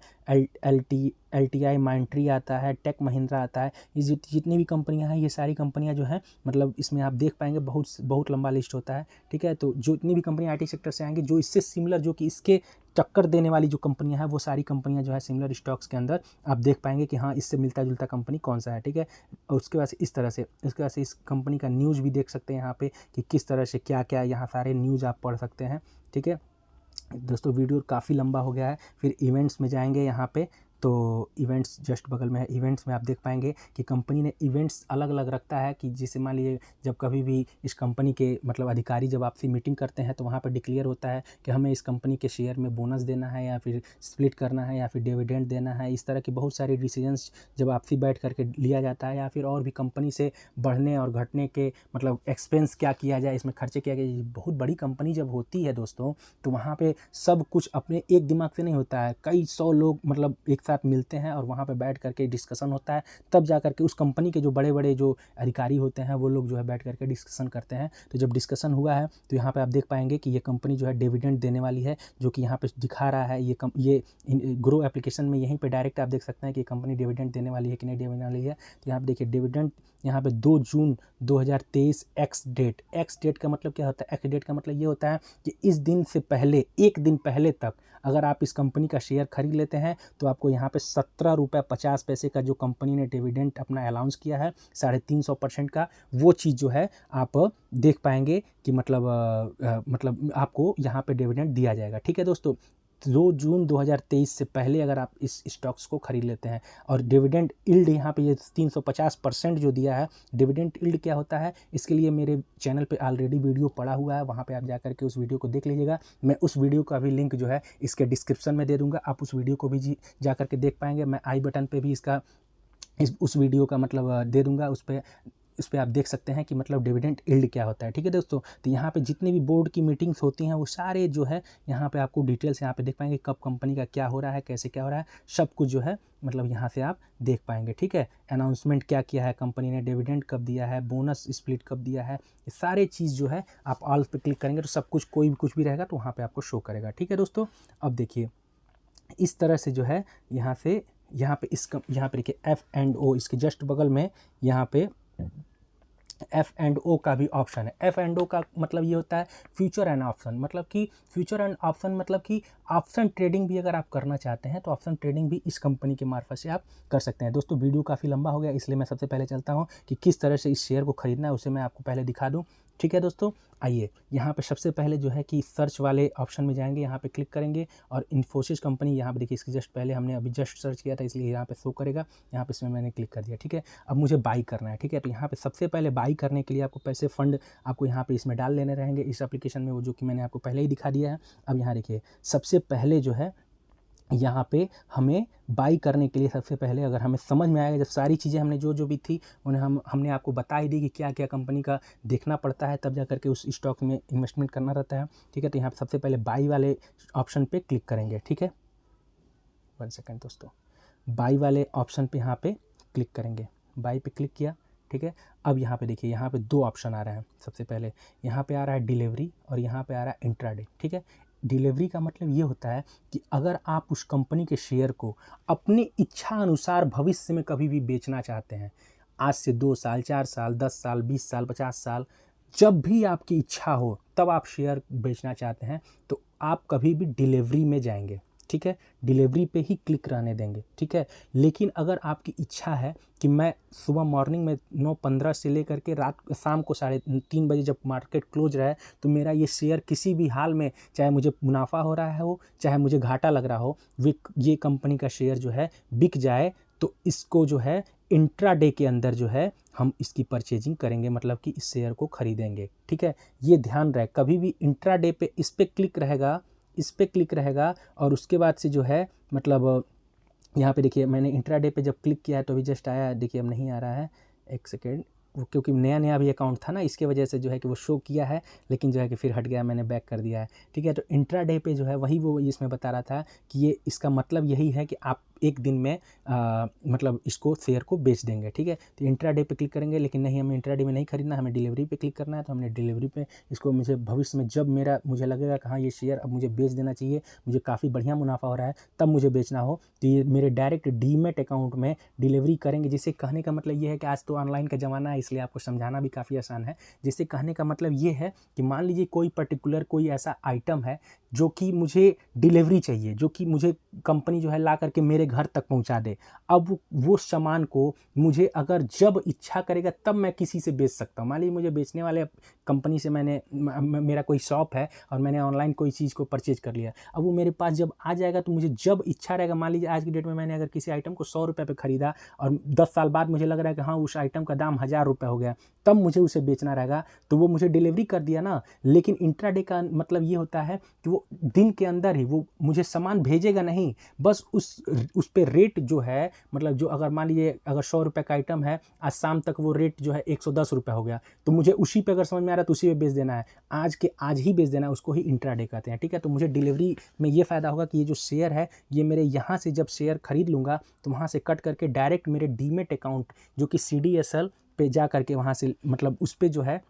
B: LTI माइंट्री आता है, टेक महिंद्रा आता है। ये जितनी भी कंपनियां हैं, ये सारी कंपनियां जो हैं मतलब इसमें आप देख पाएंगे बहुत लंबा लिस्ट होता है। ठीक है, तो जो जितनी भी कंपनियां IT सेक्टर से आएंगी, जो इससे सिमिलर, जो कि इसके टक्कर देने वाली जो कंपनियां हैं, वो सारी कंपनियां जो है सिमिलर स्टॉक्स के अंदर आप देख पाएंगे कि हाँ इससे मिलता जुलता कंपनी कौन सा है। ठीक है, और उसके बाद इस तरह से उसके बाद इस कंपनी का न्यूज़ भी देख सकते हैं यहाँ पे कि किस तरह से क्या क्या यहाँ सारे न्यूज़ आप पढ़ सकते हैं। ठीक है दोस्तों, वीडियो काफ़ी लंबा हो गया है। फिर इवेंट्स में जाएंगे यहाँ पे, तो इवेंट्स जस्ट बगल में है। इवेंट्स में आप देख पाएंगे कि कंपनी ने इवेंट्स अलग अलग रखता है, कि जैसे मान लीजिए जब कभी भी इस कंपनी के मतलब अधिकारी जब आपसे मीटिंग करते हैं, तो वहाँ पर डिक्लेयर होता है कि हमें इस कंपनी के शेयर में बोनस देना है, या फिर स्प्लिट करना है, या फिर डिविडेंड देना है। इस तरह की बहुत सारी डिसीजंस जब आपसी बैठ करके लिया जाता है, या फिर और भी कंपनी से बढ़ने और घटने के मतलब एक्सपेंस क्या किया जाए, इसमें खर्चे क्या किया जाए। बहुत बड़ी कंपनी जब होती है दोस्तों, तो वहाँ पर सब कुछ अपने एक दिमाग से नहीं होता है, कई 100 लोग मतलब एक साथ मिलते हैं और वहाँ पे बैठ करके डिस्कशन होता है, तब जा करके उस कंपनी के जो बड़े बड़े जो अधिकारी होते हैं, वो लोग जो है बैठ करके डिस्कशन करते हैं। तो जब डिस्कशन हुआ है, तो यहाँ पे आप देख पाएंगे कि ये कंपनी जो है डिविडेंड देने वाली है, जो कि यहाँ पे दिखा रहा है। ये ग्रो एप्लीकेशन में यहीं पे डायरेक्ट आप देख सकते हैं कि कंपनी डिविडेंड देने वाली है कि नहीं देने वाली है। तो यहाँ पे देखिए डिविडेंड यहाँ पे 2 जून 2023 एक्स डेट का मतलब क्या होता है? एक्स डेट का मतलब ये होता है कि इस दिन से पहले, एक दिन पहले तक अगर आप इस कंपनी का शेयर खरीद लेते हैं, तो आपको यहाँ पे 17.50 का जो कंपनी ने डिविडेंड अपना अनाउंस किया है 350% का, वो चीज़ जो है आप देख पाएंगे कि मतलब आपको यहाँ पे डिविडेंड दिया जाएगा। ठीक है दोस्तों, 2 जून 2023 से पहले अगर आप इस स्टॉक्स को खरीद लेते हैं। और डिविडेंड यील्ड यहाँ पे ये 350% जो दिया है। डिविडेंड यील्ड क्या होता है, इसके लिए मेरे चैनल पे ऑलरेडी वीडियो पड़ा हुआ है, वहाँ पे आप जाकर के उस वीडियो को देख लीजिएगा। मैं उस वीडियो का भी लिंक जो है इसके डिस्क्रिप्शन में दे दूँगा, आप उस वीडियो को भी जा करके देख पाएंगे। मैं आई बटन पर भी उस वीडियो का मतलब दे दूँगा, इस पर आप देख सकते हैं कि मतलब डिविडेंड यील्ड क्या होता है। ठीक है दोस्तों, तो यहाँ पे जितने भी बोर्ड की मीटिंग्स होती हैं, वो सारे जो है यहाँ पे आपको डिटेल्स यहाँ पे देख पाएंगे, कब कंपनी का क्या हो रहा है, कैसे क्या हो रहा है, सब कुछ जो है मतलब यहाँ से आप देख पाएंगे। ठीक है, अनाउंसमेंट क्या किया है कंपनी ने, डिविडेंड कब दिया है, बोनस स्प्लिट कब दिया है, ये सारे चीज़ जो है आप ऑल पे क्लिक करेंगे तो सब कुछ, कोई भी कुछ भी रहेगा तो वहाँ पर आपको शो करेगा। ठीक है दोस्तों, अब देखिए इस तरह से जो है यहाँ पे देखिए F&O, इसके जस्ट बगल में यहाँ पे F&O का भी ऑप्शन है। F&O का मतलब ये होता है फ्यूचर एंड ऑप्शन, मतलब कि फ्यूचर एंड ऑप्शन मतलब कि ऑप्शन ट्रेडिंग भी अगर आप करना चाहते हैं, तो ऑप्शन ट्रेडिंग भी इस कंपनी के मार्फत से आप कर सकते हैं। दोस्तों वीडियो काफ़ी लंबा हो गया, इसलिए मैं सबसे पहले चलता हूँ कि किस तरह से इस शेयर को खरीदना है, उसे मैं आपको पहले दिखा दूँ। ठीक है दोस्तों, आइए यहाँ पे सबसे पहले जो है कि सर्च वाले ऑप्शन में जाएंगे, यहाँ पे क्लिक करेंगे और इन्फोसिस कंपनी यहाँ पे देखिए, इसके जस्ट पहले हमने अभी जस्ट सर्च किया था इसलिए यहाँ पे शो करेगा, यहाँ पे इसमें मैंने क्लिक कर दिया। ठीक है, अब मुझे बाई करना है। ठीक है, तो यहाँ पे सबसे पहले बाई करने के लिए आपको पैसे फंड आपको यहाँ पे इसमें डाल लेने रहेंगे इस एप्लीकेशन में, वो जो कि मैंने आपको पहले ही दिखा दिया है। अब यहाँ देखिए सबसे पहले जो है यहाँ पे हमें बाई करने के लिए सबसे पहले अगर हमें समझ में आएगा, जब सारी चीज़ें हमने जो भी थी उन्हें हमने आपको बता ही दी कि क्या क्या कंपनी का देखना पड़ता है, तब जा करके उस स्टॉक में इन्वेस्टमेंट करना रहता है। ठीक है, तो यहाँ पे सबसे पहले बाई वाले ऑप्शन पे क्लिक करेंगे। ठीक है, 1 सेकेंड दोस्तों, बाई वाले ऑप्शन पे यहाँ पे क्लिक करेंगे, बाई पे क्लिक किया। ठीक है, अब यहाँ पे देखिए यहाँ पे 2 ऑप्शन आ रहे हैं। सबसे पहले यहाँ पे आ रहा है डिलीवरी और यहाँ पे आ रहा है इंट्राडे। ठीक है, डिलीवरी का मतलब ये होता है कि अगर आप उस कंपनी के शेयर को अपनी इच्छा अनुसार भविष्य में कभी भी बेचना चाहते हैं, आज से 2 साल, 4 साल, 10 साल, 20 साल, 50 साल, जब भी आपकी इच्छा हो तब आप शेयर बेचना चाहते हैं, तो आप कभी भी डिलीवरी में जाएंगे। ठीक है, डिलीवरी पे ही क्लिक रहने देंगे। ठीक है, लेकिन अगर आपकी इच्छा है कि मैं सुबह मॉर्निंग में 9:15 से लेकर के रात शाम को 3:30 बजे जब मार्केट क्लोज रहे तो मेरा ये शेयर किसी भी हाल में, चाहे मुझे मुनाफा हो रहा है हो चाहे मुझे घाटा लग रहा हो, ये कंपनी का शेयर जो है बिक जाए, तो इसको जो है इंट्राडे के अंदर जो है हम इसकी परचेजिंग करेंगे, मतलब कि इस शेयर को खरीदेंगे। ठीक है, ये ध्यान रहे, कभी भी इंट्राडे पे इस पर क्लिक रहेगा, इस पर क्लिक रहेगा और उसके बाद से जो है मतलब यहाँ पे देखिए मैंने इंट्राडे पे जब क्लिक किया है तो अभी जस्ट आया, देखिए अब नहीं आ रहा है, 1 सेकेंड, वो क्योंकि नया भी अकाउंट था ना, इसके वजह से जो है कि वो शो किया है, लेकिन जो है कि फिर हट गया, मैंने बैक कर दिया है। ठीक है, तो इंट्राडे पे जो है वही वो इसमें बता रहा था कि ये इसका मतलब यही है कि आप एक दिन में मतलब इसको शेयर को बेच देंगे। ठीक है, तो इंट्राडे पे क्लिक करेंगे, लेकिन नहीं, हमें इंट्राडे में नहीं खरीदना, हमें डिलीवरी पे क्लिक करना है। तो हमने डिलीवरी पे इसको, मुझे भविष्य में जब मुझे लगेगा कि हाँ ये शेयर अब मुझे बेच देना चाहिए, मुझे काफ़ी बढ़िया मुनाफा हो रहा है, तब मुझे बेचना हो, तो ये मेरे डायरेक्ट डीमेट अकाउंट में डिलीवरी करेंगे। जिससे कहने का मतलब ये है कि आज तो ऑनलाइन का ज़माना है, इसलिए आपको समझाना भी काफ़ी आसान है। जिससे कहने का मतलब ये है कि मान लीजिए कोई पर्टिकुलर कोई ऐसा आइटम है जो कि मुझे डिलीवरी चाहिए, जो कि मुझे कंपनी जो है ला करके मेरे घर तक पहुंचा दे। अब वो सामान को मुझे अगर जब इच्छा करेगा तब मैं किसी से बेच सकता हूँ। मान लीजिए मुझे बेचने वाले कंपनी से मेरा कोई शॉप है और मैंने ऑनलाइन कोई चीज़ को परचेज कर लिया, अब वो मेरे पास जब आ जाएगा तो मुझे जब इच्छा रहेगा, मान लीजिए आज की डेट में मैंने अगर किसी आइटम को 100 रुपये पे खरीदा और 10 साल बाद मुझे लग रहा है कि हाँ उस आइटम का दाम 1000 रुपये हो गया, तब मुझे उसे बेचना रहेगा, तो वो मुझे डिलीवरी कर दिया ना। लेकिन इंट्राडे का मतलब ये होता है कि वो दिन के अंदर ही वो मुझे सामान भेजेगा नहीं, बस उस पे रेट जो है, मतलब जो अगर मान लीजिए अगर 100 रुपये का आइटम है, आज शाम तक वो रेट जो है 110 रुपये हो गया, तो मुझे उसी पे अगर समझ में आ रहा है तो उसी पे बेच देना है, आज के आज ही बेच देना है, उसको ही इंट्राडे कहते हैं। ठीक है, तो मुझे डिलीवरी में ये फ़ायदा होगा कि ये जो शेयर है ये मेरे यहाँ से जब शेयर खरीद लूँगा तो वहाँ से कट करके डायरेक्ट मेरे डीमेट अकाउंट जो कि CDSL पे जा करके वहाँ से मतलब उस पर जो है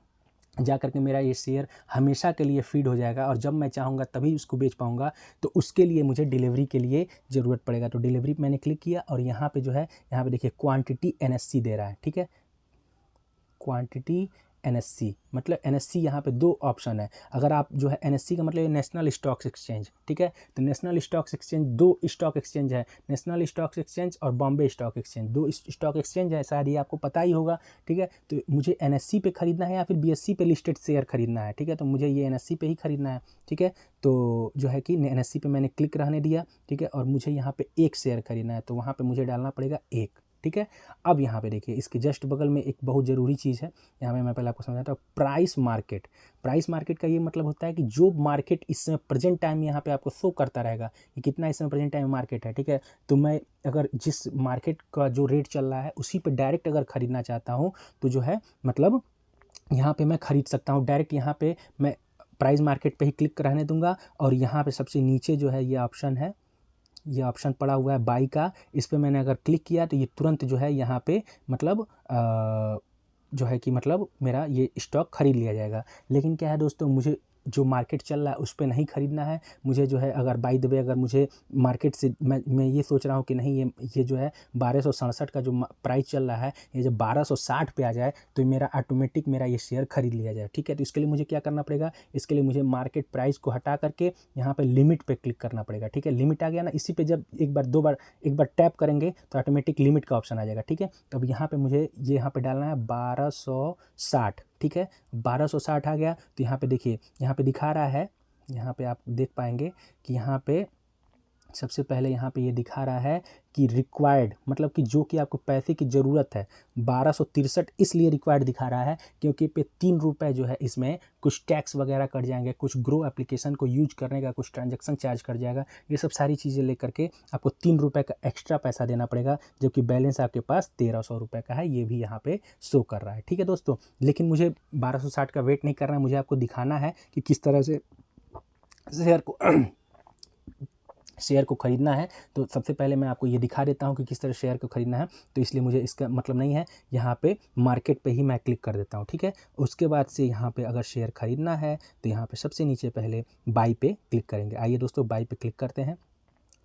B: जा करके मेरा ये शेयर हमेशा के लिए फीड हो जाएगा और जब मैं चाहूँगा तभी उसको बेच पाऊँगा। तो उसके लिए मुझे डिलीवरी के लिए ज़रूरत पड़ेगा। तो डिलीवरी पे मैंने क्लिक किया और यहाँ पे जो है, यहाँ पे देखिए क्वांटिटी NSC दे रहा है। ठीक है, क्वांटिटी NSC मतलब NSC यहाँ पे 2 ऑप्शन है। अगर आप जो है NSC का मतलब नेशनल स्टॉक एक्सचेंज। ठीक है, तो national stock exchange 2 stock exchange है, नेशनल स्टॉक एक्सचेंज और Bombay stock exchange, 2 stock exchange है, शायद ये आपको पता ही होगा। ठीक है, तो मुझे NSC पे खरीदना है या फिर BSE पे लिस्टेड शेयर खरीदना है। ठीक है, तो मुझे ये NSC पे ही खरीदना है। ठीक है, तो जो है कि NSC पे मैंने क्लिक रहने दिया। ठीक है, और मुझे यहाँ पे 1 शेयर खरीदना है, तो वहाँ पे मुझे डालना पड़ेगा 1। ठीक है, अब यहाँ पे देखिए इसके जस्ट बगल में एक बहुत ज़रूरी चीज़ है, यहाँ पे मैं पहले आपको समझाता हूँ। प्राइस मार्केट, प्राइस मार्केट का ये मतलब होता है कि जो मार्केट इस समय प्रेजेंट टाइम यहाँ पे आपको शो करता रहेगा कि कितना इस समय प्रेजेंट टाइम मार्केट है। ठीक है, तो मैं अगर जिस मार्केट का जो रेट चल रहा है उसी पे डायरेक्ट अगर ख़रीदना चाहता हूँ तो जो है मतलब यहाँ पर मैं ख़रीद सकता हूँ डायरेक्ट। यहाँ पर मैं प्राइस मार्केट पर ही क्लिक रहने दूँगा और यहाँ पर सबसे नीचे जो है ये ऑप्शन है, ये ऑप्शन पड़ा हुआ है बाई का, इस पे मैंने अगर क्लिक किया तो ये तुरंत जो है यहाँ पे मतलब जो है कि मतलब मेरा ये स्टॉक खरीद लिया जाएगा। लेकिन क्या है दोस्तों, मुझे जो मार्केट चल रहा है उस पे नहीं खरीदना है। मुझे जो है अगर बाय द वे अगर मुझे मार्केट से मैं ये सोच रहा हूँ कि नहीं ये जो है 1267 का जो प्राइस चल रहा है, ये जब 1260 पे आ जाए तो मेरा ऑटोमेटिक मेरा ये शेयर खरीद लिया जाए। ठीक है, तो इसके लिए मुझे क्या करना पड़ेगा, इसके लिए मुझे मार्केट प्राइस को हटा करके यहाँ पे लिमिट पे क्लिक करना पड़ेगा। ठीक है, लिमिट आ गया ना, इसी पे जब एक बार टैप करेंगे तो ऑटोमेटिक लिमिट का ऑप्शन आ जाएगा। ठीक है, तो अब यहाँ पे मुझे ये यहाँ पे डालना है 1260। ठीक है। 1260 आ गया तो यहाँ पे देखिए, यहाँ पे दिखा रहा है, यहाँ पे आप देख पाएंगे कि यहाँ पे सबसे पहले यहाँ पे ये दिखा रहा है कि रिक्वायर्ड, मतलब कि जो कि आपको पैसे की ज़रूरत है 1263 इसलिए रिक्वायर्ड दिखा रहा है क्योंकि पे 3 रुपये जो है इसमें कुछ टैक्स वगैरह कट जाएंगे, कुछ ग्रो एप्लीकेशन को यूज करने का कुछ ट्रांजैक्शन चार्ज कट जाएगा, ये सब सारी चीज़ें लेकर के आपको 3 रुपये का एक्स्ट्रा पैसा देना पड़ेगा, जबकि बैलेंस आपके पास 1300 रुपये का है, ये भी यहाँ पे शो कर रहा है। ठीक है दोस्तों, लेकिन मुझे 1260 का वेट नहीं करना है, मुझे आपको दिखाना है कि किस तरह से शेयर को ख़रीदना है। तो सबसे पहले मैं आपको ये दिखा देता हूँ कि किस तरह शेयर को ख़रीदना है। तो इसलिए मुझे इसका मतलब नहीं है, यहाँ पे मार्केट पे ही मैं क्लिक कर देता हूँ, ठीक है। उसके बाद से यहाँ पे अगर शेयर ख़रीदना है तो यहाँ पे सबसे नीचे पहले बाई पे क्लिक करेंगे। आइए दोस्तों, बाई पे क्लिक करते हैं,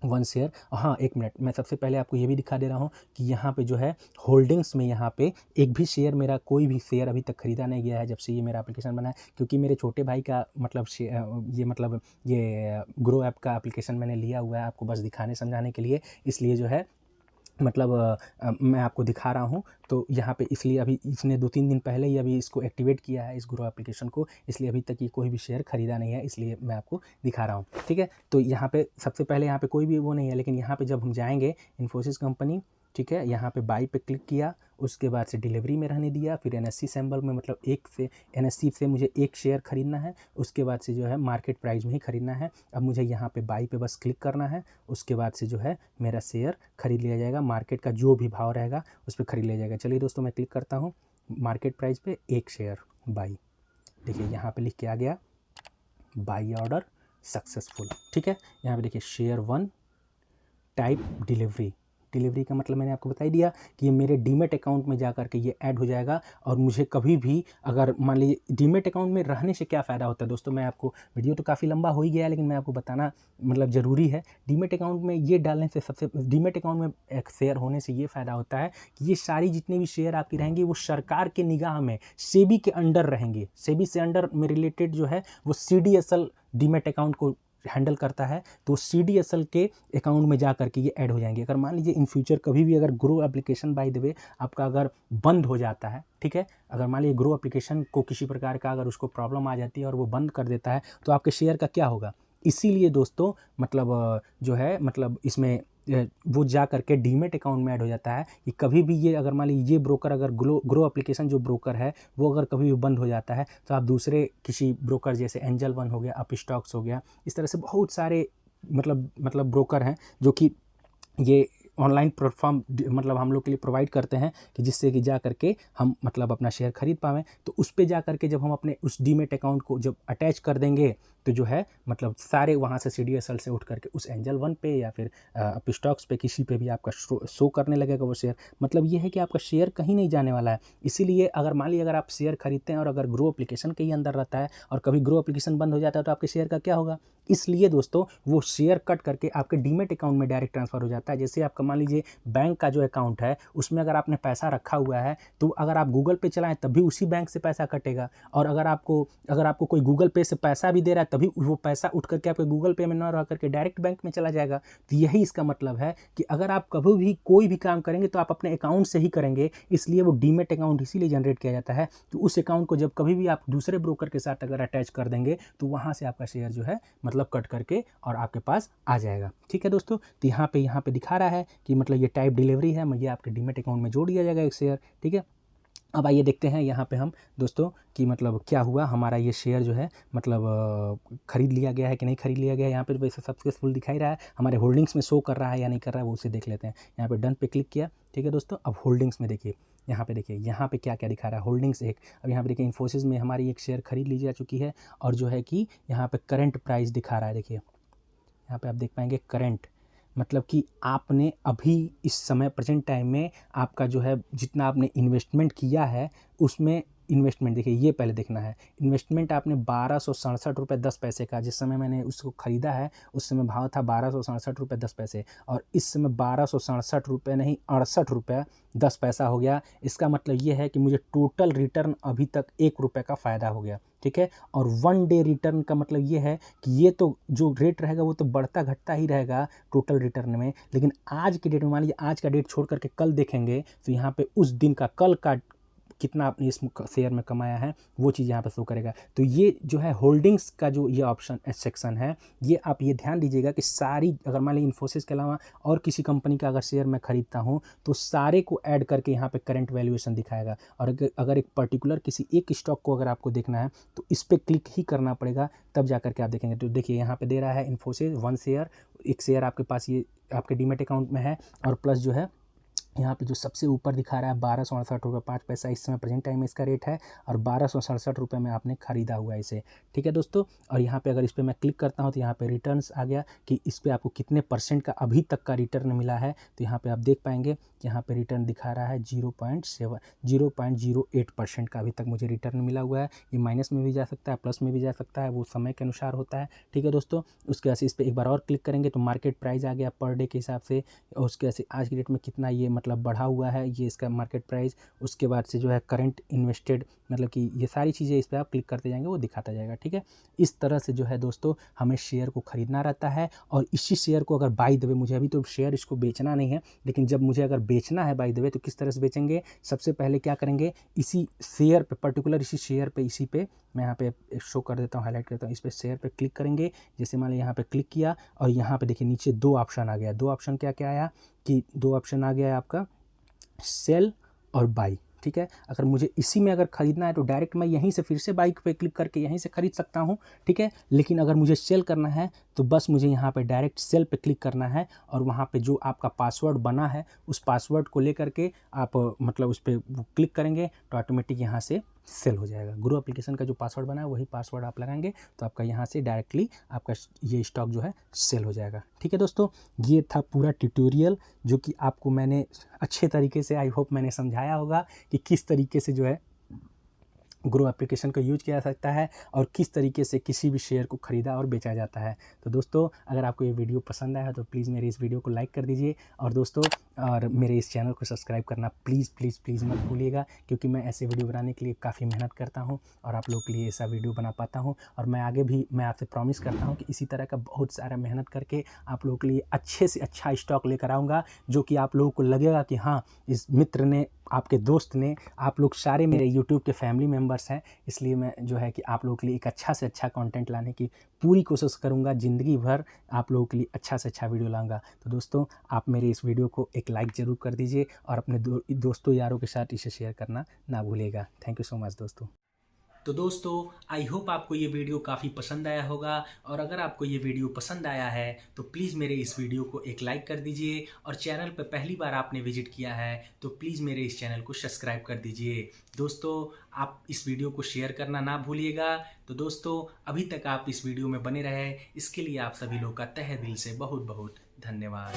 B: 1 शेयर। हाँ, 1 मिनट, मैं सबसे पहले आपको ये भी दिखा दे रहा हूँ कि यहाँ पे जो है होल्डिंग्स में यहाँ पे एक भी शेयर, मेरा कोई भी शेयर अभी तक ख़रीदा नहीं गया है जब से ये मेरा एप्लीकेशन बना है, क्योंकि मेरे छोटे भाई का मतलब ये ग्रो ऐप का एप्लीकेशन मैंने लिया हुआ है आपको बस दिखाने समझाने के लिए, इसलिए जो है मतलब मैं आपको दिखा रहा हूँ। तो यहाँ पे इसलिए अभी इसने 2-3 दिन पहले ही अभी इसको एक्टिवेट किया है, इस ग्रो एप्लीकेशन को, इसलिए अभी तक ये कोई भी शेयर ख़रीदा नहीं है, इसलिए मैं आपको दिखा रहा हूँ, ठीक है। तो यहाँ पे सबसे पहले यहाँ पे कोई भी वो नहीं है, लेकिन यहाँ पे जब हम जाएंगे इन्फोसिस कंपनी, ठीक है, यहाँ पे बाई पे क्लिक किया, उसके बाद से डिलीवरी में रहने दिया, फिर एनएससी सिंबल में, मतलब एक से एनएससी से मुझे 1 शेयर ख़रीदना है, उसके बाद से जो है मार्केट प्राइस में ही ख़रीदना है। अब मुझे यहाँ पे बाई पे बस क्लिक करना है, उसके बाद से जो है मेरा शेयर ख़रीद लिया जाएगा, मार्केट का जो भी भाव रहेगा उस पर ख़रीद लिया जाएगा। चलिए दोस्तों, मैं क्लिक करता हूँ मार्केट प्राइस पे 1 शेयर बाई, देखिए यहाँ पे लिख के आ गया बाई ऑर्डर सक्सेसफुल, ठीक है। यहाँ पे देखिए शेयर 1 टाइप डिलीवरी का मतलब मैंने आपको बता ही दिया कि ये मेरे डीमेट अकाउंट में जा कर के ये ऐड हो जाएगा, और मुझे कभी भी अगर मान लीजिए डीमेट अकाउंट में रहने से क्या फ़ायदा होता है दोस्तों, मैं आपको, वीडियो तो काफ़ी लंबा हो ही गया है लेकिन मैं आपको बताना मतलब ज़रूरी है। डीमेट अकाउंट में ये डालने से, सबसे डीमेट अकाउंट में एक शेयर होने से ये फ़ायदा होता है कि ये सारी जितने भी शेयर आपकी रहेंगी वो सरकार के निगाह में सेबी के अंडर रहेंगे, सेबी से अंडर में रिलेटेड जो है वो CDSL डीमेट अकाउंट को हैंडल करता है, तो CDSL के अकाउंट में जा करके ये ऐड हो जाएंगे। अगर मान लीजिए इन फ्यूचर कभी भी अगर grow application by the way आपका अगर बंद हो जाता है, ठीक है, अगर मान लीजिए ग्रो एप्लीकेशन को किसी प्रकार का अगर उसको प्रॉब्लम आ जाती है और वो बंद कर देता है, तो आपके शेयर का क्या होगा। इसीलिए दोस्तों मतलब जो है मतलब इसमें वो जा करके डीमेट अकाउंट में ऐड हो जाता है कि कभी भी ये अगर मान लीजिए ये ब्रोकर अगर ग्रो एप्लीकेशन जो ब्रोकर है वो अगर कभी भी बंद हो जाता है, तो आप दूसरे किसी ब्रोकर जैसे एंजल वन हो गया, अप स्टॉक्स हो गया, इस तरह से बहुत सारे मतलब ब्रोकर हैं जो कि ये ऑनलाइन प्लेटफॉर्म मतलब हम लोग के लिए प्रोवाइड करते हैं कि जिससे कि जा करके हम मतलब अपना शेयर खरीद पाएँ। तो उस पे जा करके जब हम अपने उस डीमेट अकाउंट को जब अटैच कर देंगे तो जो है मतलब सारे वहाँ से CDSL से उठ करके उस एंजल वन पे या फिर अप स्टॉक्स पे किसी पे भी आपका शो करने लगेगा वो शेयर। मतलब ये है कि आपका शेयर कहीं नहीं जाने वाला है। इसीलिए अगर मान लीजिए अगर आप शेयर खरीदते हैं और अगर ग्रो एप्लीकेशन के ही अंदर रहता है और कभी ग्रो एप्लीकेशन बंद हो जाता है तो आपके शेयर का क्या होगा। इसलिए दोस्तों वो शेयर कट करके आपके डीमेट अकाउंट में डायरेक्ट ट्रांसफ़र हो जाता है। जैसे आपका मान लीजिए बैंक का जो अकाउंट है उसमें अगर आपने पैसा रखा हुआ है तो अगर आप गूगल पे चलाएं तब भी उसी बैंक से पैसा कटेगा, और अगर आपको कोई गूगल पे से पैसा भी दे रहा है तभी वो पैसा उठ करके आपके गूगल पे में ना रह करके डायरेक्ट बैंक में चला जाएगा। तो यही इसका मतलब है कि अगर आप कभी भी कोई भी काम करेंगे तो आप अपने अकाउंट से ही करेंगे। इसलिए वो डीमेट अकाउंट इसीलिए जनरेट किया जाता है कि उस अकाउंट को जब कभी भी आप दूसरे ब्रोकर के साथ अगर अटैच कर देंगे तो वहाँ से आपका शेयर जो है मतलब कट करके और आपके पास आ जाएगा। ठीक है दोस्तों, तो यहाँ पे दिखा रहा है कि मतलब ये टाइप डिलीवरी है, ये आपके डीमेट अकाउंट में जोड़ दिया जाएगा एक शेयर। ठीक है, अब आइए देखते हैं यहाँ पे हम दोस्तों कि मतलब क्या हुआ, हमारा ये शेयर जो है मतलब ख़रीद लिया गया है कि नहीं ख़रीद लिया गया है। यहाँ पे वैसे सक्सेसफुल दिखाई रहा है, हमारे होल्डिंग्स में शो कर रहा है या नहीं कर रहा है वो उसे देख लेते हैं। यहाँ पे डन पे क्लिक किया। ठीक है दोस्तों, अब होल्डिंग्स में देखिए, यहाँ पे देखिए यहाँ पे क्या क्या दिखा रहा है। होल्डिंग्स एक, अब यहाँ पे देखिए इन्फोसिस में हमारी एक शेयर खरीद ली जा चुकी है, और जो है कि यहाँ पे करंट प्राइस दिखा रहा है। देखिए यहाँ पे आप देख पाएंगे करंट, मतलब कि आपने अभी इस समय प्रेजेंट टाइम में आपका जो है जितना आपने इन्वेस्टमेंट किया है उसमें इन्वेस्टमेंट देखिए, ये पहले देखना है। इन्वेस्टमेंट आपने 1267 रुपये 10 पैसे का, जिस समय मैंने उसको ख़रीदा है उस समय भाव था 1267 रुपये 10 पैसे, और इस समय 1267 रुपये नहीं 68 रुपये 10 पैसा हो गया। इसका मतलब ये है कि मुझे टोटल रिटर्न अभी तक 1 रुपये का फ़ायदा हो गया। ठीक है, और 1 डे रिटर्न का मतलब ये है कि ये तो जो रेट रहेगा वो तो बढ़ता घटता ही रहेगा टोटल रिटर्न में, लेकिन आज की डेट में मान लीजिए आज का डेट छोड़ करके कल देखेंगे तो यहाँ पे उस दिन का कल का कितना आपने इस शेयर में कमाया है वो चीज़ यहाँ पे शो करेगा। तो ये जो है होल्डिंग्स का जो ये ऑप्शन सेक्शन है, ये आप ये ध्यान दीजिएगा कि सारी, अगर मान लीजिए इन्फोसिस के अलावा और किसी कंपनी का अगर शेयर मैं खरीदता हूँ तो सारे को ऐड करके यहाँ पे करंट वैल्यूएशन दिखाएगा। और अगर एक पर्टिकुलर किसी एक स्टॉक को अगर आपको देखना है तो इस पर क्लिक ही करना पड़ेगा, तब जा करके आप देखेंगे। तो देखिए यहाँ पे दे रहा है इन्फोसिस 1 शेयर, एक शेयर आपके पास ये आपके डीमेट अकाउंट में है, और प्लस जो है यहाँ पे जो सबसे ऊपर दिखा रहा है 1268.05 इस समय प्रेजेंट टाइम में इसका रेट है, और 1267 रुपये में आपने खरीदा हुआ है इसे। ठीक है दोस्तों, और यहाँ पे अगर इस पर मैं क्लिक करता हूँ तो यहाँ पे रिटर्न्स आ गया कि इस पर आपको कितने % का अभी तक का रिटर्न मिला है। तो यहाँ पे आप देख पाएंगे कि यहाँ पे रिटर्न दिखा रहा है 0.08% का अभी तक मुझे रिटर्न मिला हुआ है। ये माइनस में भी जा सकता है, प्लस में भी जा सकता है, वो समय के अनुसार होता है। ठीक है दोस्तों, उसके बाद इस पर एक बार और क्लिक करेंगे तो मार्केट प्राइस आ गया पर डे के हिसाब से, और उसके बाद आज की डेट में कितना ये मतलब बढ़ा हुआ है ये इसका मार्केट प्राइस। उसके बाद से जो है करंट इन्वेस्टेड, मतलब कि ये सारी चीज़ें इस पर आप क्लिक करते जाएंगे वो दिखाता जाएगा। ठीक है, इस तरह से जो है दोस्तों हमें शेयर को खरीदना रहता है, और इसी शेयर को अगर बाय द वे, मुझे अभी तो शेयर इसको बेचना नहीं है, लेकिन जब मुझे अगर बेचना है बाय द वे तो किस तरह से बेचेंगे। सबसे पहले क्या करेंगे, इसी शेयर पे पर्टिकुलर, इसी शेयर पे, इसी पे मैं यहाँ पे शो कर देता हूँ, हाईलाइट करता हूँ, इस पे शेयर पे क्लिक करेंगे। जैसे मान लीजिए यहाँ पे क्लिक किया और यहाँ पे देखिए नीचे 2 ऑप्शन आ गया। 2 ऑप्शन क्या क्या आया कि 2 ऑप्शन आ गया है आपका सेल और बाई। ठीक है, अगर मुझे इसी में अगर खरीदना है तो डायरेक्ट मैं यहीं से फिर से बाइक पे क्लिक करके यहीं से खरीद सकता हूँ। ठीक है, लेकिन अगर मुझे सेल करना है तो बस मुझे यहाँ पे डायरेक्ट सेल पे क्लिक करना है, और वहाँ पे जो आपका पासवर्ड बना है उस पासवर्ड को लेकर के आप मतलब उस पर क्लिक करेंगे तो ऑटोमेटिक यहाँ से सेल हो जाएगा। ग्रो एप्लीकेशन का जो पासवर्ड बना है वही पासवर्ड आप लगाएंगे तो आपका यहाँ से डायरेक्टली आपका ये स्टॉक जो है सेल हो जाएगा। ठीक है दोस्तों, ये था पूरा ट्यूटोरियल जो कि आपको मैंने अच्छे तरीके से, आई होप मैंने समझाया होगा कि किस तरीके से जो है ग्रो एप्लीकेशन का यूज किया जा सकता है और किस तरीके से किसी भी शेयर को ख़रीदा और बेचा जाता है। तो दोस्तों अगर आपको ये वीडियो पसंद आया तो प्लीज़ मेरे इस वीडियो को लाइक कर दीजिए, और दोस्तों और मेरे इस चैनल को सब्सक्राइब करना प्लीज़ प्लीज़ प्लीज़ मत भूलिएगा, क्योंकि मैं ऐसे वीडियो बनाने के लिए काफ़ी मेहनत करता हूँ और आप लोगों के लिए ऐसा वीडियो बना पाता हूँ। और मैं आगे भी मैं आपसे प्रॉमिस करता हूँ कि इसी तरह का बहुत सारा मेहनत करके आप लोगों के लिए अच्छे से अच्छा स्टॉक लेकर आऊँगा, जो कि आप लोगों को लगेगा कि हाँ इस मित्र ने, आपके दोस्त ने, आप लोग सारे मेरे यूट्यूब के फैमिली मेम्बर्स हैं। इसलिए मैं जो है कि आप लोगों के लिए एक अच्छा से अच्छा कंटेंट लाने की पूरी कोशिश करूंगा। ज़िंदगी भर आप लोगों के लिए अच्छा से अच्छा वीडियो लाऊंगा। तो दोस्तों आप मेरे इस वीडियो को एक लाइक ज़रूर कर दीजिए और अपने दोस्तों यारों के साथ इसे शेयर करना ना भूलिएगा। थैंक यू सो मच दोस्तों।
A: तो दोस्तों आई होप आपको ये वीडियो काफ़ी पसंद आया होगा, और अगर आपको ये वीडियो पसंद आया है तो प्लीज़ मेरे इस वीडियो को एक लाइक कर दीजिए, और चैनल पर पहली बार आपने विजिट किया है तो प्लीज़ मेरे इस चैनल को सब्सक्राइब कर दीजिए। दोस्तों आप इस वीडियो को शेयर करना ना भूलिएगा। तो दोस्तों अभी तक आप इस वीडियो में बने रहे, इसके लिए आप सभी लोग का तहे दिल से बहुत बहुत धन्यवाद।